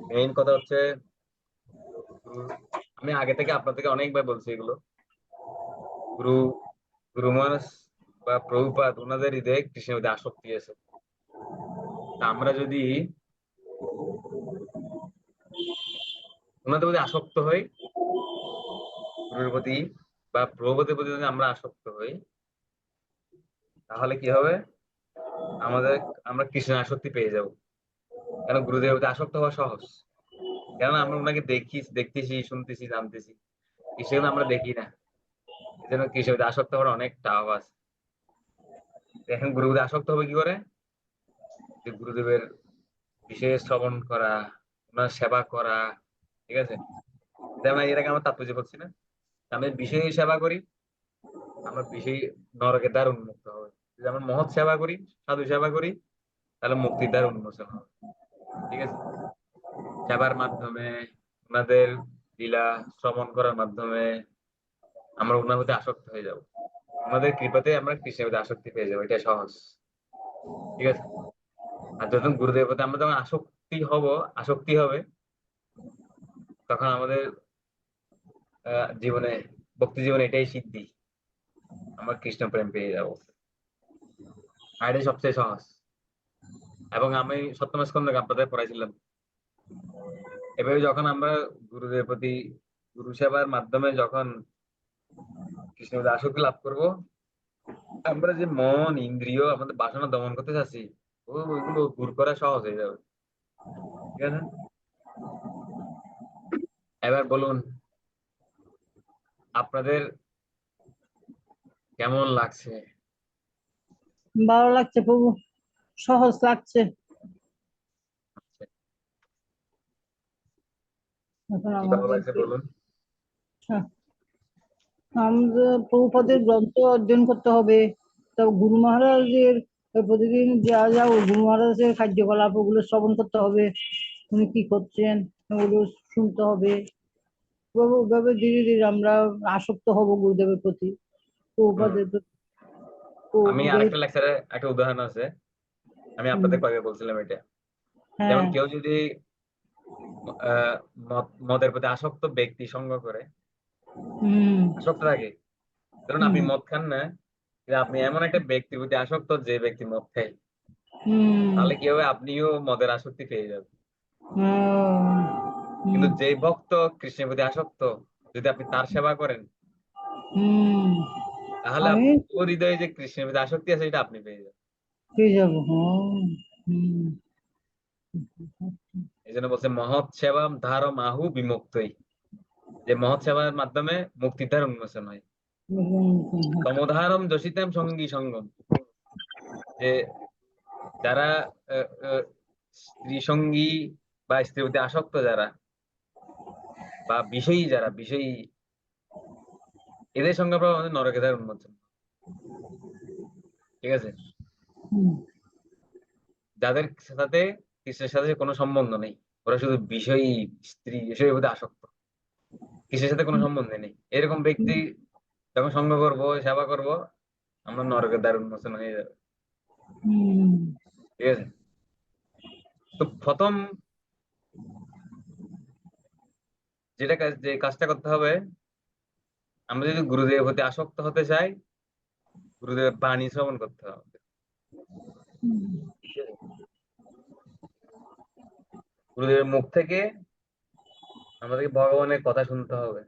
মেইন কথা হচ্ছে আমি আগে থেকে আপনাদেরকে অনেকবার বলছি এগুলো, গুরু গুরু মহারাজ বা প্রভুপাদ ওনাদের হৃদয়ে কৃষ্ণের মধ্যে আসক্তি আছে। তা আমরা যদি ওনাদের প্রতি আসক্ত হই, গুরুর প্রতি বা প্রভুপাদের প্রতি যদি আমরা আসক্ত হই, তাহলে কি হবে, আমরা কৃষ্ণের আসক্তি পেয়ে যাব। কেন গুরুদেবের প্রতি আসক্ত হওয়া সহজ, কেননা আমরা ওনাকে দেখতেছি, শুনতেছি, জানতেছি। কৃষ্ণকে আমরা দেখি না, এই জন্য কৃষ্ণের প্রতি আসক্ত হওয়ার অনেক টাফ আছে। এখন গুরুর প্রতি আসক্ত হবে কি করে? যে গুরুদেবের বিশেষ শ্রবণ করা, ওনার সেবা করা, ঠিক আছে। যেমন এর আগে আমরা তাৎপর্য বলছি না, আমি বিষয় সেবা করি, আমরা বিষয় নরকের দ্বার উন্মুক্ত হবে। যদি আমরা মহৎ সেবা করি, সাধু সেবা করি, তাহলে মুক্তির দ্বার উন্মোচন হবে, ঠিক আছে। সেবার মাধ্যমে, ওনাদের লীলা শ্রবণ করার মাধ্যমে আমরা ওনার প্রতি আসক্ত হয়ে যাব। ওনাদের কৃপাতে আমরা কৃষ্ণের প্রতি আসক্তি পেয়ে যাবো, এটা সহজ, ঠিক আছে। আর যখন গুরুদেবের প্রতি আমরা যখন আসক্তি হবে, তখন আমাদের জীবনে, ভক্তি জীবনে এটাই সিদ্ধি, আমরা কৃষ্ণ প্রেম পেয়ে যাবো। আর এটাই সবচেয়ে সহজ। এবং আমি সপ্তম স্কন্ধে আপনাদের পড়াইছিলাম, এভাবে যখন আমরা গুরুদেবের প্রতি গুরু সেবার মাধ্যমে যখন কৃষ্ণের প্রতি আসক্তি লাভ করব, আমরা যে মন, ইন্দ্রিয়, আমাদের বাসনা দমন করতে চাচ্ছি, ওইগুলো দূর করা সহজ হয়ে যাবে, ঠিক আছে। এবার বলুন আপনাদের কেমন লাগছে? ভালো লাগছে প্রভু, সহজ লাগছে। এখন কি ভালো লাগছে আমাদের বলুন। আমাদের প্রভুপাদের গ্রন্থ অধ্যয়ন করতে হবে, তারপর গুরু মহারাজের প্রতিদিন যা যা গুরু মহারাজের কার্যকলাপ ওগুলো শ্রবণ করতে হবে, উনি কি করছেন ওগুলো শুনতে হবে, ওভাবে ধীরে ধীরে আমরা আসক্ত হব গুরুদেবের প্রতি, প্রভুপাদের প্রতি। আমি গুরুদেব, আরেকটা লেকচারে একটা উদাহরণ আছে, আমি আপনাদের কয়েকবার বলছিলাম এটা। যেমন হ্যাঁ, কেউ যদি মদের প্রতি আসক্ত ব্যক্তি সঙ্গ করে, হুম, আসক্ত থাকে, ধরুন আপনি হুম, মদ খান না, কিন্তু আপনি এমন একটা ব্যক্তির প্রতি আসক্ত যে ব্যক্তি মদ খায়, হুম, তাহলে কি হবে, আপনিও মদের আসক্তি পেয়ে যাবেন। হুম, কিন্তু যে ভক্ত কৃষ্ণের প্রতি আসক্ত, যদি আপনি তার সেবা করেন, হুম, তাহলে আমি ওর হৃদয়ে যে কৃষ্ণের প্রতি আসক্তি আছে এটা আপনি পেয়ে যাবেন। পেয়ে যাবো, হ্যাঁ, হুম, এই জন্য বলছে মহৎ সেবা ধারম আহু বিমুক্তই, যে মহৎ সেবার মাধ্যমে মুক্তির দ্বার উন্মোচন হয়। তমোধারম যশিতাম সঙ্গী সঙ্গম, যে যারা আহ, আহ, স্ত্রী সঙ্গী বা স্ত্রীর প্রতি আসক্ত যারা, বা বিষয়ী যারা, বিষয়ী, এদের সঙ্গে আপনার আমাদের নরকের দ্বার উন্মোচন। ঠিক আছে? হুম, যাদের সাথে কৃষ্ণের সাথে কোনো সম্বন্ধ নেই, ওরা শুধু বিষয়ী, স্ত্রী এসবের প্রতি আসক্ত, কৃষ্ণের সাথে কোনো সম্বন্ধ নেই, এরকম ব্যক্তি যখন সঙ্গ করব, সেবা করব, আমরা নরকের দ্বার উন্মোচন হয়ে যাবে। হুম, ঠিক আছে? তো প্রথম যে কাজটা করতে হবে, আমরা যদি গুরুদেবের প্রতি আসক্ত হতে চাই, গুরুদেবের বাণী শ্রবণ করতে হবে। ঠিক আছে? গুরুদেবের মুখ থেকে আমাদেরকে ভগবানের কথা শুনতে হবে।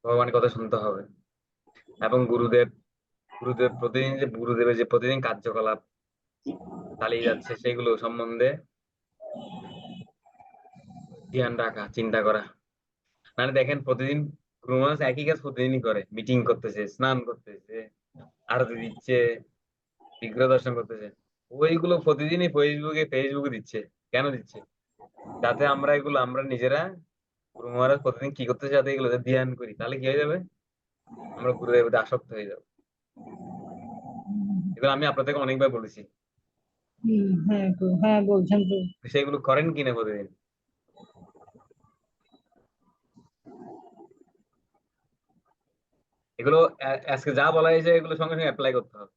ভগবানের কথা শুনতে হবে, এবং গুরুদেবের যে প্রতিদিন কার্যকলাপ চালিয়ে যাচ্ছে সেগুলো সম্বন্ধে ধ্যান রাখা, চিন্তা করা। মানে দেখেন, প্রতিদিন গুরু মহারাজ একই কাজ প্রতিদিনই করে, মিটিং করতেছে, স্নান করতেছে, আরতি দিচ্ছে, বিগ্রহ দর্শন করতেছে, ওইগুলো প্রতিদিনই ফেসবুকে দিচ্ছে। কেন দিচ্ছে? যাতে আমরা নিজেরা গুরু মহারাজ প্রতিদিন কি করতেছে যাতে এগুলো ধ্যান করি, তাহলে কি হয়ে যাবে, আমরা গুরুদেবের প্রতি আসক্ত হয়ে যাবো। এগুলো আমি আপনাদেরকে অনেকবার বলেছি, হুম, হ্যাঁ হ্যাঁ, বলছেন তো। সেগুলো করেন কিনা প্রতিদিন? এগুলো আজকে যা বলা হয়েছে এগুলো সঙ্গে সঙ্গে অ্যাপ্লাই করতে হবে,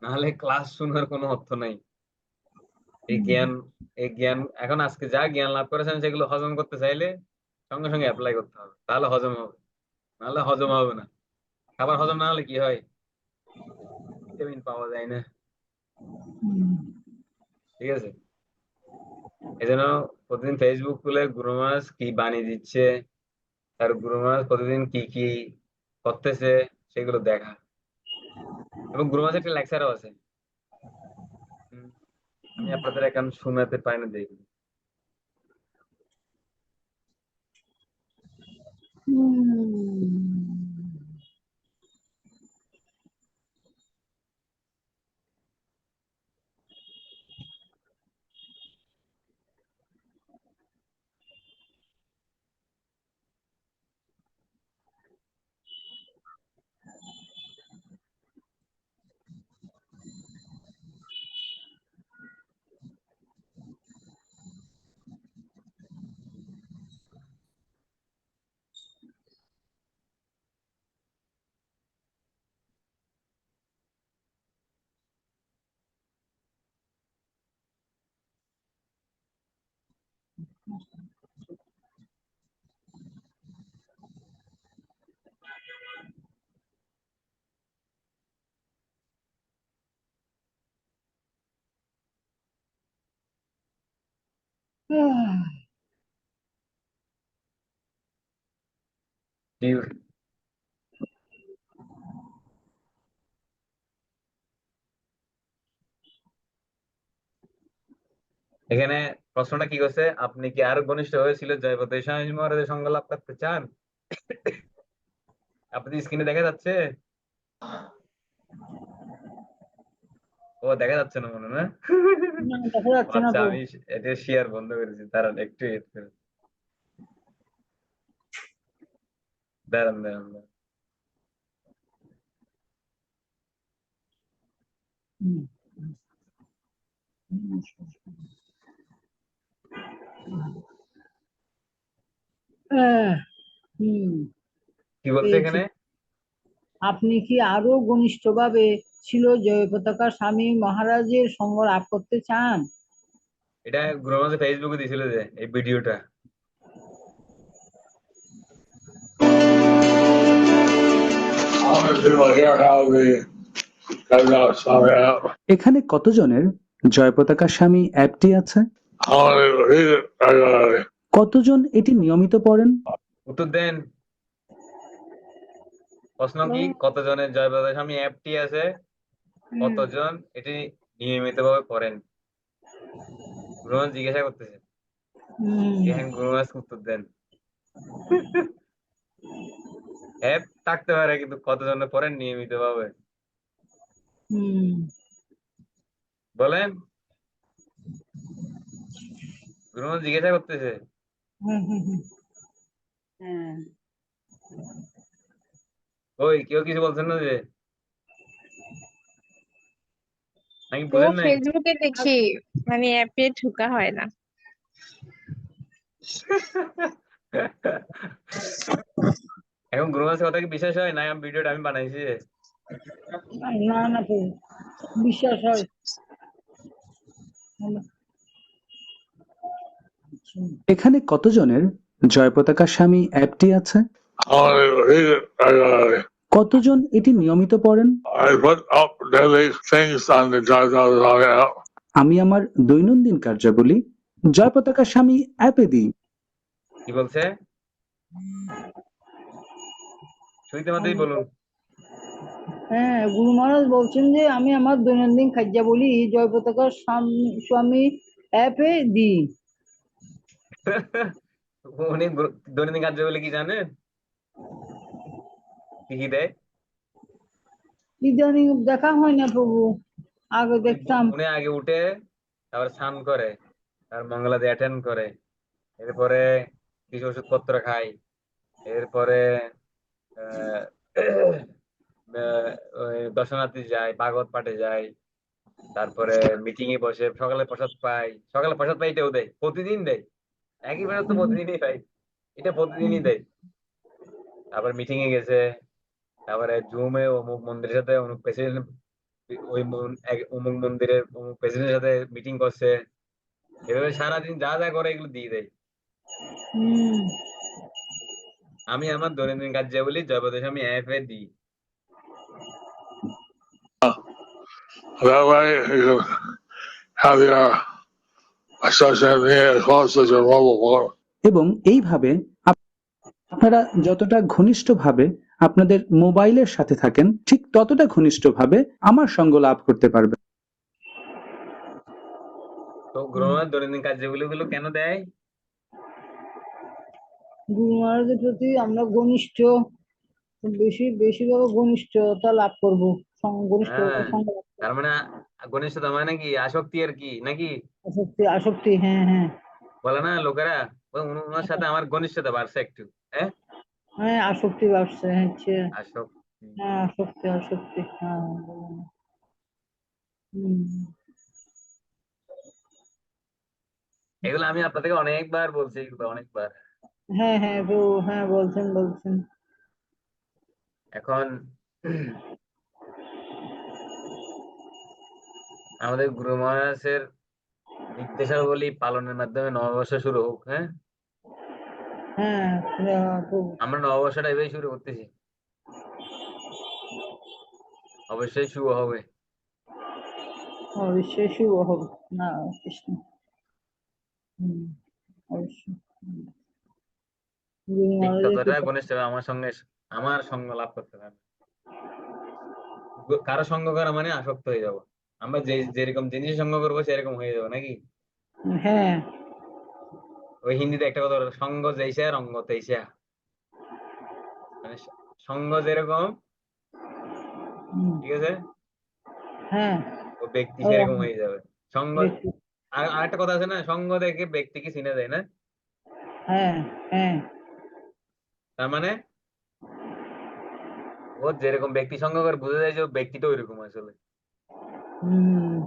নাহলে ক্লাস শোনার কোনো অর্থ নাই। এই জ্ঞান এই জ্ঞান এখন আজকে যা জ্ঞান লাভ করেছেন সেগুলো হজম করতে চাইলে সঙ্গে সঙ্গে অ্যাপ্লাই করতে হবে, তাহলে হজম হবে, নাহলে হজম হবে না। খাবার হজম না হলে কি হয়, ভিটামিন পাওয়া যায় না। হুম, ঠিক আছে? এই জন্য প্রতিদিন ফেসবুক খুলে গুরু মহারাজ কি বাণী দিচ্ছে, আর গুরু মহারাজ প্রতিদিন কি কি করতেছে সেগুলো দেখা। এবং গুরু মহারাজ একটা লেকচারও আছে, হুম, আমি আপনাদের এখন শোনাতে পারি না, দেখি। হুম। কি- এখানে প্রশ্নটা কি করছে, আপনি কি আরো ঘনিষ্ঠ হয়েছিল জয়পতি স্বামী মহারাজের সঙ্গ লাভ করতে চান? আপনি স্ক্রিনে দেখা যাচ্ছে? ও, দেখা যাচ্ছে না মনে, না? না, দেখা ও যাচ্ছে না আচ্ছা, তো। আমি এটা শেয়ার বন্ধ করেছি, তারা একটু wait করুন। দাঁড়ান দাঁড়ান দাঁড়ান। হুম, হুম, কি বলছে পেয়েছি। এখানে? আপনি কি আরো ঘনিষ্ঠভাবে ছিল জয়পতাকা স্বামী মহারাজের সঙ্গ লাভ করতে চান? এটা গুরুমাঝে ফেসবুকে দিছিল যে এই ভিডিওটা। এখানে কতজনের জয় পতাকা স্বামী অ্যাপটি আছে? কতজন এটি নিয়মিত পড়েন? উত্তর দেন। প্রশ্ন কি? কতজনের জয় পতাকা স্বামী অ্যাপটি আছে? কতজন এটি নিয়মিতভাবে পড়েন? গুরুমাঝ জিজ্ঞাসা করতেছে। হুম, এখানে গুরুমাঝ উত্তর দেন। অ্যাপ থাকতে পারে কিন্তু কতজনের পড়েন নিয়মিতভাবে? হুম, বলেন। গুরুমাঝ জিজ্ঞাসা করতেছে। হুম, হুম, হুম। হ্যাঁ, ওই কেউ কিছু বলছেন না যে? নাকি তো বুঝেন নাই? ফেসবুকে দেখি, মানে অ্যাপে ঢোকা হয় না। এখন গুরুমাঝের কথা কি বিশ্বাস হয় না? আমি ভিডিওটা আমি বানাইছি। না না তো বিশ্বাস হয়। এখানে কতজনের জয় পতাকা স্বামী অ্যাপটি আছে? কতজন এটি নিয়মিত পড়েন? আমি আমার দৈনন্দিন কার্যাবলী জয় পতাকা স্বামী অ্যাপে দিই। কি বলছে? শুনতে মাত্রই বলুন। হ্যাঁ, গুরু মহারাজ বলছেন যে আমি আমার দৈনন্দিন কার্যাবলী জয় পতাকা স্বামী অ্যাপে দিই। উনি দৈনন্দিন কার্যাবলী কি জানেন? কি কি দেয়? ইদানিং দেখা হয় না প্রভু, আগে উনি দেখতাম। উনি আগে উঠে তারপর স্নান করে, তার মঙ্গলাদি অ্যাটেন্ড করে, এরপরে কিছু ওষুধপত্র খায়, এরপরে আহ, ওই দর্শনার্থী যায়, ভাগবত পাঠে যায়, তারপরে মিটিং এ বসে, সকালে প্রসাদ পায়। সকালে প্রসাদ পাই এটাও দেয়, প্রতিদিন দেয়। একই প্রসাদ তো প্রতিদিনই পাই, এটা প্রতিদিনই দেয়। তারপর মিটিং এ গেছে, তারপরে জুমে অমুক মন্দিরের সাথে অমুক প্রেসিডেন্ট, ওই অমুক মন্দিরের অমুক প্রেসিডেন্টের সাথে মিটিং করছে। এভাবে সারাদিন যা যা করে এগুলো দিয়ে দেয়। হুম, আমি আমার দৈনন্দিন কার্যাবলী জয়প্রকাশ আমি অ্যাপে দিই। That way, you have your associate here as close as your mobile phone. এবং এইভাবে আপনারা যতটা ঘনিষ্ঠভাবে আপনাদের মোবাইলের সাথে থাকেন ঠিক ততটা ঘনিষ্ঠভাবে আমার সঙ্গ লাভ করতে পারবেন। তো গ্রহণের দৈনন্দিন কার্যাবলী গুলো কেন দেয়? গুরু মহারাজের প্রতি আমরা ঘনিষ্ঠ, বেশিভাবে ঘনিষ্ঠতা লাভ করবো, ঘনিষ্ঠতা হ্যাঁ, সঙ্গ লাভ তার করবো। মানে ঘনিষ্ঠতা মানে কি? আসক্তি আর কি, নাকি? আসক্তি, আসক্তি, হ্যাঁ হ্যাঁ। বলে না লোকেরা, ওনার সাথে আমার ঘনিষ্ঠতা বাড়ছে একটু। হ্যাঁ, হ্যাঁ, আসক্তি বাড়ছে হচ্ছে। আসক্তি। হ্যাঁ, আসক্তি, আসক্তি, হ্যাঁ, বলুন। হুম, এগুলো আমি আপনাদেরকে অনেকবার বলছি, এগুলো অনেকবার। হ্যাঁ হ্যাঁ প্রভু, হ্যাঁ বলছেন বলছেন। এখন আমাদের গুরু মহারাজের নির্দেশাবলী পালনের মাধ্যমে নববর্ষ শুরু হোক। হ্যাঁ, হ্যাঁ প্রভু। আমরা নববর্ষটা এভাবেই শুরু করতেছি, অবশ্যই শুভ হবে। অবশ্যই শুভ হবে। না কৃষ্ণ। হুম, অবশ্যই। গুরু ঠিক মহারাজের ততটা কৃপা। ঘনিষ্ঠ হবে আমার সঙ্গে, আমার সঙ্গ লাভ করতে পারবে। কারো সঙ্গ করা মানে আসক্ত হয়ে যাব। আমরা যেরকম জিনিস সঙ্গ করবো সেরকম হয়ে যাবো, নাকি? হ্যাঁ, ওই হিন্দিতে একটা কথা বলে, সঙ্গ জৈসা রঙ্গ তৈসা। মানে সঙ্গ যেরকম, হুম, ঠিক আছে, হ্যাঁ, ও ব্যক্তি ও, সেরকম হয়ে যাবে। সঙ্গ, দেখি। আর আরেকটা কথা আছে না, সঙ্গ দেখে ব্যক্তিকে চিনে যায় না? হ্যাঁ হ্যাঁ, তার মানে ও যেরকম ব্যক্তি সঙ্গ করে বোঝা যায় যে ও ব্যক্তিটা ওইরকম আসলে, হুম,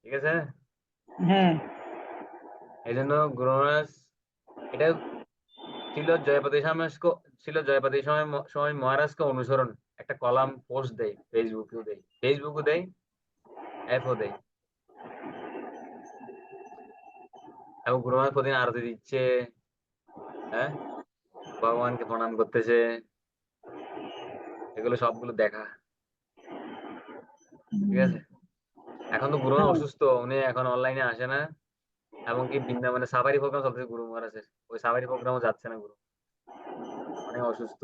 ঠিক আছে। হ্যাঁ, এই জন্য গুরু মহারাজ এটা ছিল জয়পতি সময় মহারাজকে অনুসরণ, একটা কলাম পোস্ট দেয়, ফেসবুকও দেয়, অ্যাপও দেয়, এবং গুরু মহারাজ প্রতিদিন আরতি দিচ্ছে, হ্যাঁ, ভগবানকে প্রণাম করতেছে, এগুলো সবগুলো দেখা, ঠিক আছে। এখন তো গুরু মহারাজ হ্যাঁ, অসুস্থ, উনি এখন অনলাইনে আসে না, এমনকি বৃন্দাবনে সাফারি প্রোগ্রাম চলতেছে গুরু মহারাজের, ওই সাফারি প্রোগ্রামও যাচ্ছে না গুরু, অনেক অসুস্থ।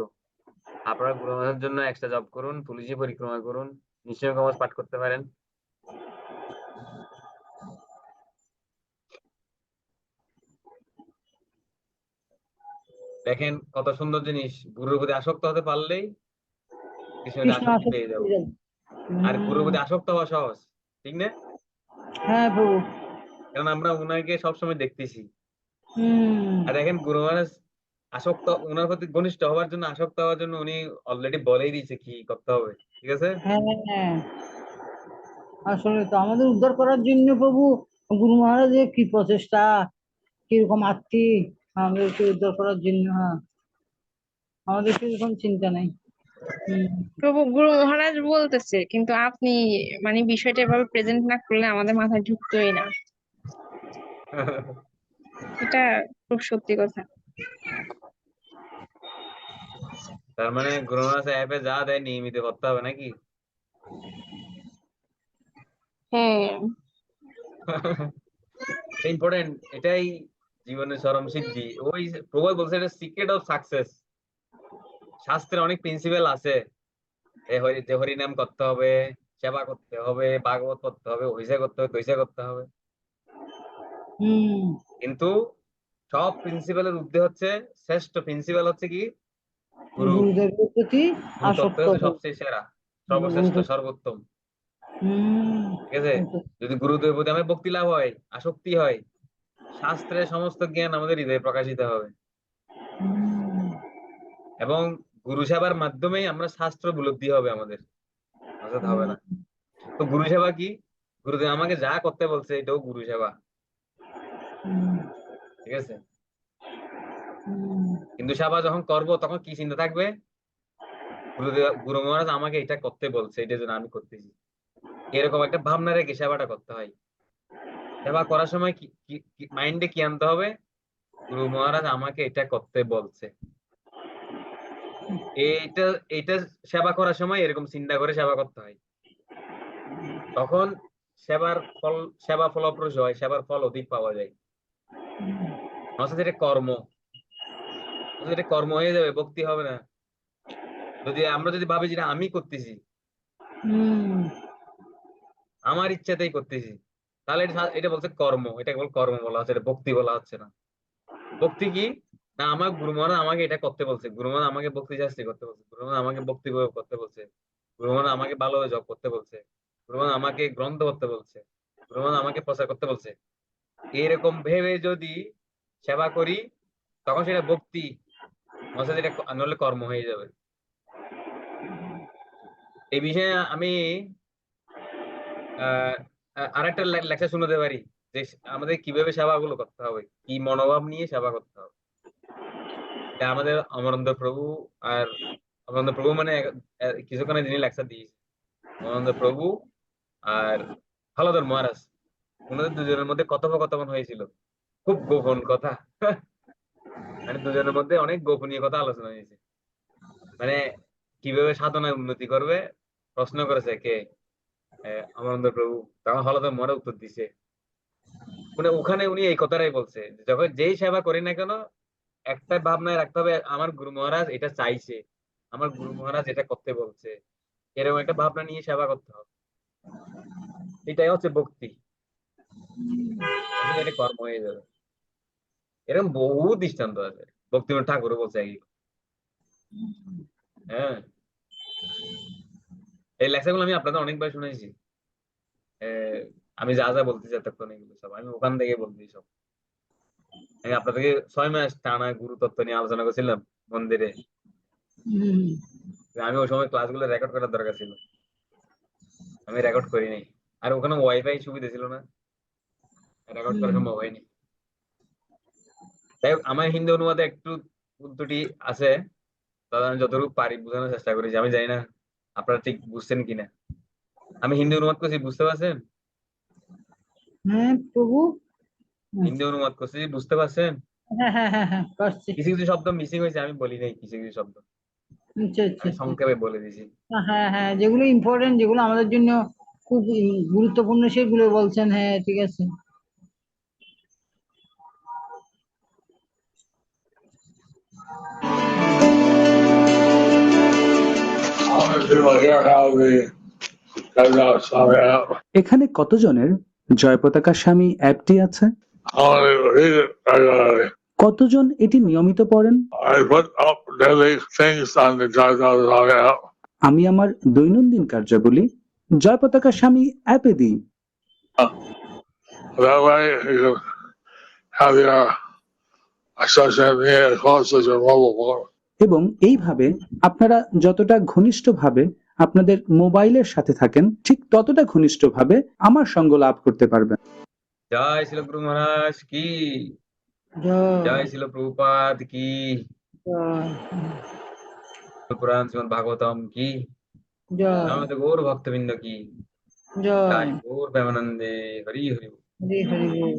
আপনারা গুরু মহারাজের জন্য এক্সট্রা জব করুন, তুলসী পরিক্রমা করুন, নিশ্চয় কবচ পাঠ করতে পারেন। দেখেন কত সুন্দর জিনিস, গুরুর প্রতি আসক্ত হতে পারলেই কৃষ্ণের কৃষ্ণ আসক্তি আসক্তি পেয়ে যাবো। হয়ে যাবে। আর গুরুর হুম, প্রতি আসক্ত হওয়া সহজ, ঠিক না? হ্যাঁ প্রভু। কারণ আমরা উনাকে সবসময় দেখতেছি। হুম, আর দেখেন গুরু মহারাজ উনার প্রতি ঘনিষ্ঠ হওয়ার জন্য, আসক্ত হওয়ার জন্য উনি অলরেডি বলেই দিয়েছে কি করতে হবে, ঠিক আছে। হ্যাঁ, হ্যাঁ, আসলে তো আমাদের উদ্ধার করার জন্য প্রভু গুরু মহারাজের কি প্রচেষ্টা, কিরকম আত্মিক, আমাদেরকে উদ্ধার করার জন্য। হ্যাঁ, আমাদের সেরকম চিন্তা নেই। হুম, প্রভু গুরু মহারাজ বলতেছে, কিন্তু আপনি মানে বিষয়টা এভাবে প্রেজেন্ট না করলে আমাদের মাথায় ঢুকতোই না। এটা খুব সত্যি কথা। তার মানে গুরু মহারাজ অ্যাপে যা দেয় নিয়মিত করতে হবে নাকি? হ্যাঁ, ইম্পর্টেন্ট, এটাই জীবনের চরম সিদ্ধি। ওই প্রবাদ বলছে এটা সিক্রেট অফ সাকসেস। শাস্ত্রে অনেক প্রিন্সিপাল আছে, যে হরিনাম করতে হবে, সেবা করতে হবে, ভাগবত করতে হবে, হইসা করতে হবে, তৈসা করতে হবে, হুম, কিন্তু সব প্রিন্সিপালের ঊর্ধ্বে হচ্ছে, শ্রেষ্ঠ প্রিন্সিপাল হচ্ছে কি? গুরু। গুরুদেবের প্রতি গুরু তত্ত্ব আসক্ত হচ্ছে হই। সবচেয়ে সেরা, সর্বশ্রেষ্ঠ, গুরু, সর্বোত্তম, হুম, ঠিক আছে। যদি গুরুদেবের প্রতি আমার ভক্তি লাভ হয়, আসক্তি হয়, শাস্ত্রের সমস্ত জ্ঞান আমাদের হৃদয়ে প্রকাশিত হবে, হুম, এবং গুরু সেবার মাধ্যমেই আমরা শাস্ত্র উপলব্ধি হবে আমাদের, নচেত হবে হুম, না। তো গুরু সেবা কি? গুরুদেব আমাকে যা করতে বলছে এটাও গুরু সেবা, হুম, ঠিক আছে। হুম, কিন্তু সেবা যখন করব তখন কি চিন্তা থাকবে? গুরু মহারাজ আমাকে এটা করতে বলছে, এটার জন্য আমি করতেছি, এরকম একটা ভাবনা রেখে সেবাটা করতে হয়। সেবা করার সময় মাইন্ডে কি আনতে হবে? গুরু মহারাজ আমাকে এটা করতে বলছে, এইটা এইটা সেবা করার সময় এরকম চিন্তা করে সেবা করতে হয়। তখন সেবার ফল, সেবা ফলপ্রসূ হয়, সেবার ফল অধিক পাওয়া যায়। নচেত এটা কর্ম, নচেত এটা কর্ম হয়ে যাবে, ভক্তি হবে না। আমরা যদি ভাবি যেটা আমি করতেছি, হুম, আমার ইচ্ছাতেই করতেছি, তাহলে এটা বলছে কর্ম, এটা কেবল কর্ম বলা হচ্ছে, এটা ভক্তি বলা হচ্ছে না। ভক্তি কি? না, আমার গুরু মহারাজ আমাকে এটা করতে বলছে, গুরু মহারাজ আমাকে ভক্তি শাস্ত্রী করতে বলছে, গুরু মহারাজ আমাকে ভক্তি প্রয়োগ করতে বলছে, গুরু মহারাজ আমাকে ভালোভাবে জপ করতে বলছে, গুরু মহারাজ আমাকে গ্রন্থ করতে বলছে, গুরু মহারাজ আমাকে প্রচার করতে বলছে, এরকম ভেবে যদি সেবা করি তখন সেটা ভক্তি, নচেত এটা নলে কর্ম হয়ে যাবে। এই বিষয়ে আমি আহ আরেকটা লেকচার শুনতে পারি, যে আমাদের কিভাবে সেবাগুলো করতে হবে, কি মনোভাব নিয়ে সেবা করতে হবে। এটা আমাদের অমরেন্দ্র প্রভু, আর অমরেন্দ্র প্রভু মানে কিছুক্ষণে যিনি লেকচার দিয়েছে, অমরেন্দ্র প্রভু আর হলধর মহারাজ, ওনাদের দুজনের মধ্যে কথোপকথন হয়েছিল, খুব গোপন কথা। মানে দুজনের মধ্যে অনেক গোপনীয় কথা আলোচনা হয়েছে, মানে কিভাবে সাধনায় উন্নতি করবে প্রশ্ন করেছে কে? অমরেন্দ্র প্রভু। তখন হলধর মহারাজ উত্তর দিছে, মানে ওখানে উনি এই কথাটাই বলছে, যে যখন যেই সেবা করি না কেন, একটা ভাবনায় রাখতে হবে আমার গুরু মহারাজ এটা চাইছে, আমার গুরু মহারাজ এটা করতে বলছে, এরকম একটা ভাবনা নিয়ে সেবা করতে হবে। এটাই হচ্ছে ভক্তি, আসলে এটা কর্ম হয়ে যাবে। এরকম বহু দৃষ্টান্ত আছে, ভক্তিবিনোদ ঠাকুরও বলছে একই কথা। হ্যাঁ, এই লেকচার গুলো আমি আপনাদের অনেকবার শুনেছি। আমি যা যা বলতেছি এতক্ষণ এগুলো সব আমি ওখান থেকে বলতেছি সব। আমি আপনাদেরকে 6 মাস টানা গুরু তত্ত্ব নিয়ে আলোচনা করছিলাম মন্দিরে। হুম, আমি ওই সময় ক্লাসগুলো রেকর্ড করার দরকার ছিল, আমি রেকর্ড করি নাই। আর ওখানে ওয়াইফাই সুবিধা ছিল না, রেকর্ড করা সম্ভব হয়নি। তাই হোক, আমার হিন্দি অনুবাদে একটু ত্রুটি আছে, তাহলে আমি যতটুকু পারি বোঝানোর চেষ্টা করেছি। আমি জানি না আপনারা ঠিক বুঝছেন কিনা। আমি হিন্দি অনুবাদ করছি, বুঝতে পারছেন? হ্যাঁ প্রভু। হিন্দি অনুবাদ করছি, বুঝতে পারছেন? হ্যাঁ পারছি। কিছু কিছু শব্দ মিসিং হয়েছে, আমি বলি নাই কিছু কিছু শব্দ, আচ্ছা আচ্ছা আমি আচ্ছা। সংক্ষেপে বলে দিছি। হ্যাঁ যেগুলো ইম্পর্টেন্ট, যেগুলো আমাদের জন্য খুব গুরুত্বপূর্ণ সেগুলো বলছেন। হ্যাঁ ঠিক আছে। I want to hear how the Swami app. এখানে কতজনের জয়পতাকা স্বামী অ্যাপটি আছে? I want to read it regularly. কতজন এটি নিয়মিত পড়েন? I put up daily things on the Swami app. আমি আমার দৈনন্দিন কার্যাবলী জয়পতাকা স্বামী অ্যাপে দিই। That way you can have your social media as close as your mobile phone. এবং এইভাবে আপনারা যতটা ঘনিষ্ঠভাবে আপনাদের মোবাইলের সাথে থাকেন, ঠিক ততটা ঘনিষ্ঠভাবে আমার সঙ্গ লাভ করতে পারবেন। জয় শিল গুরু মহারাজ কি, জয় জয় শিল প্রভুপাদ কি, জয় পুরাণ শ্রীমদ ভাগবতম কি, জয় আমাদের গৌর ভক্তবৃন্দ কি, জয় জয় গৌর প্রেমানন্দে হরি হরি। হরি হরি বল।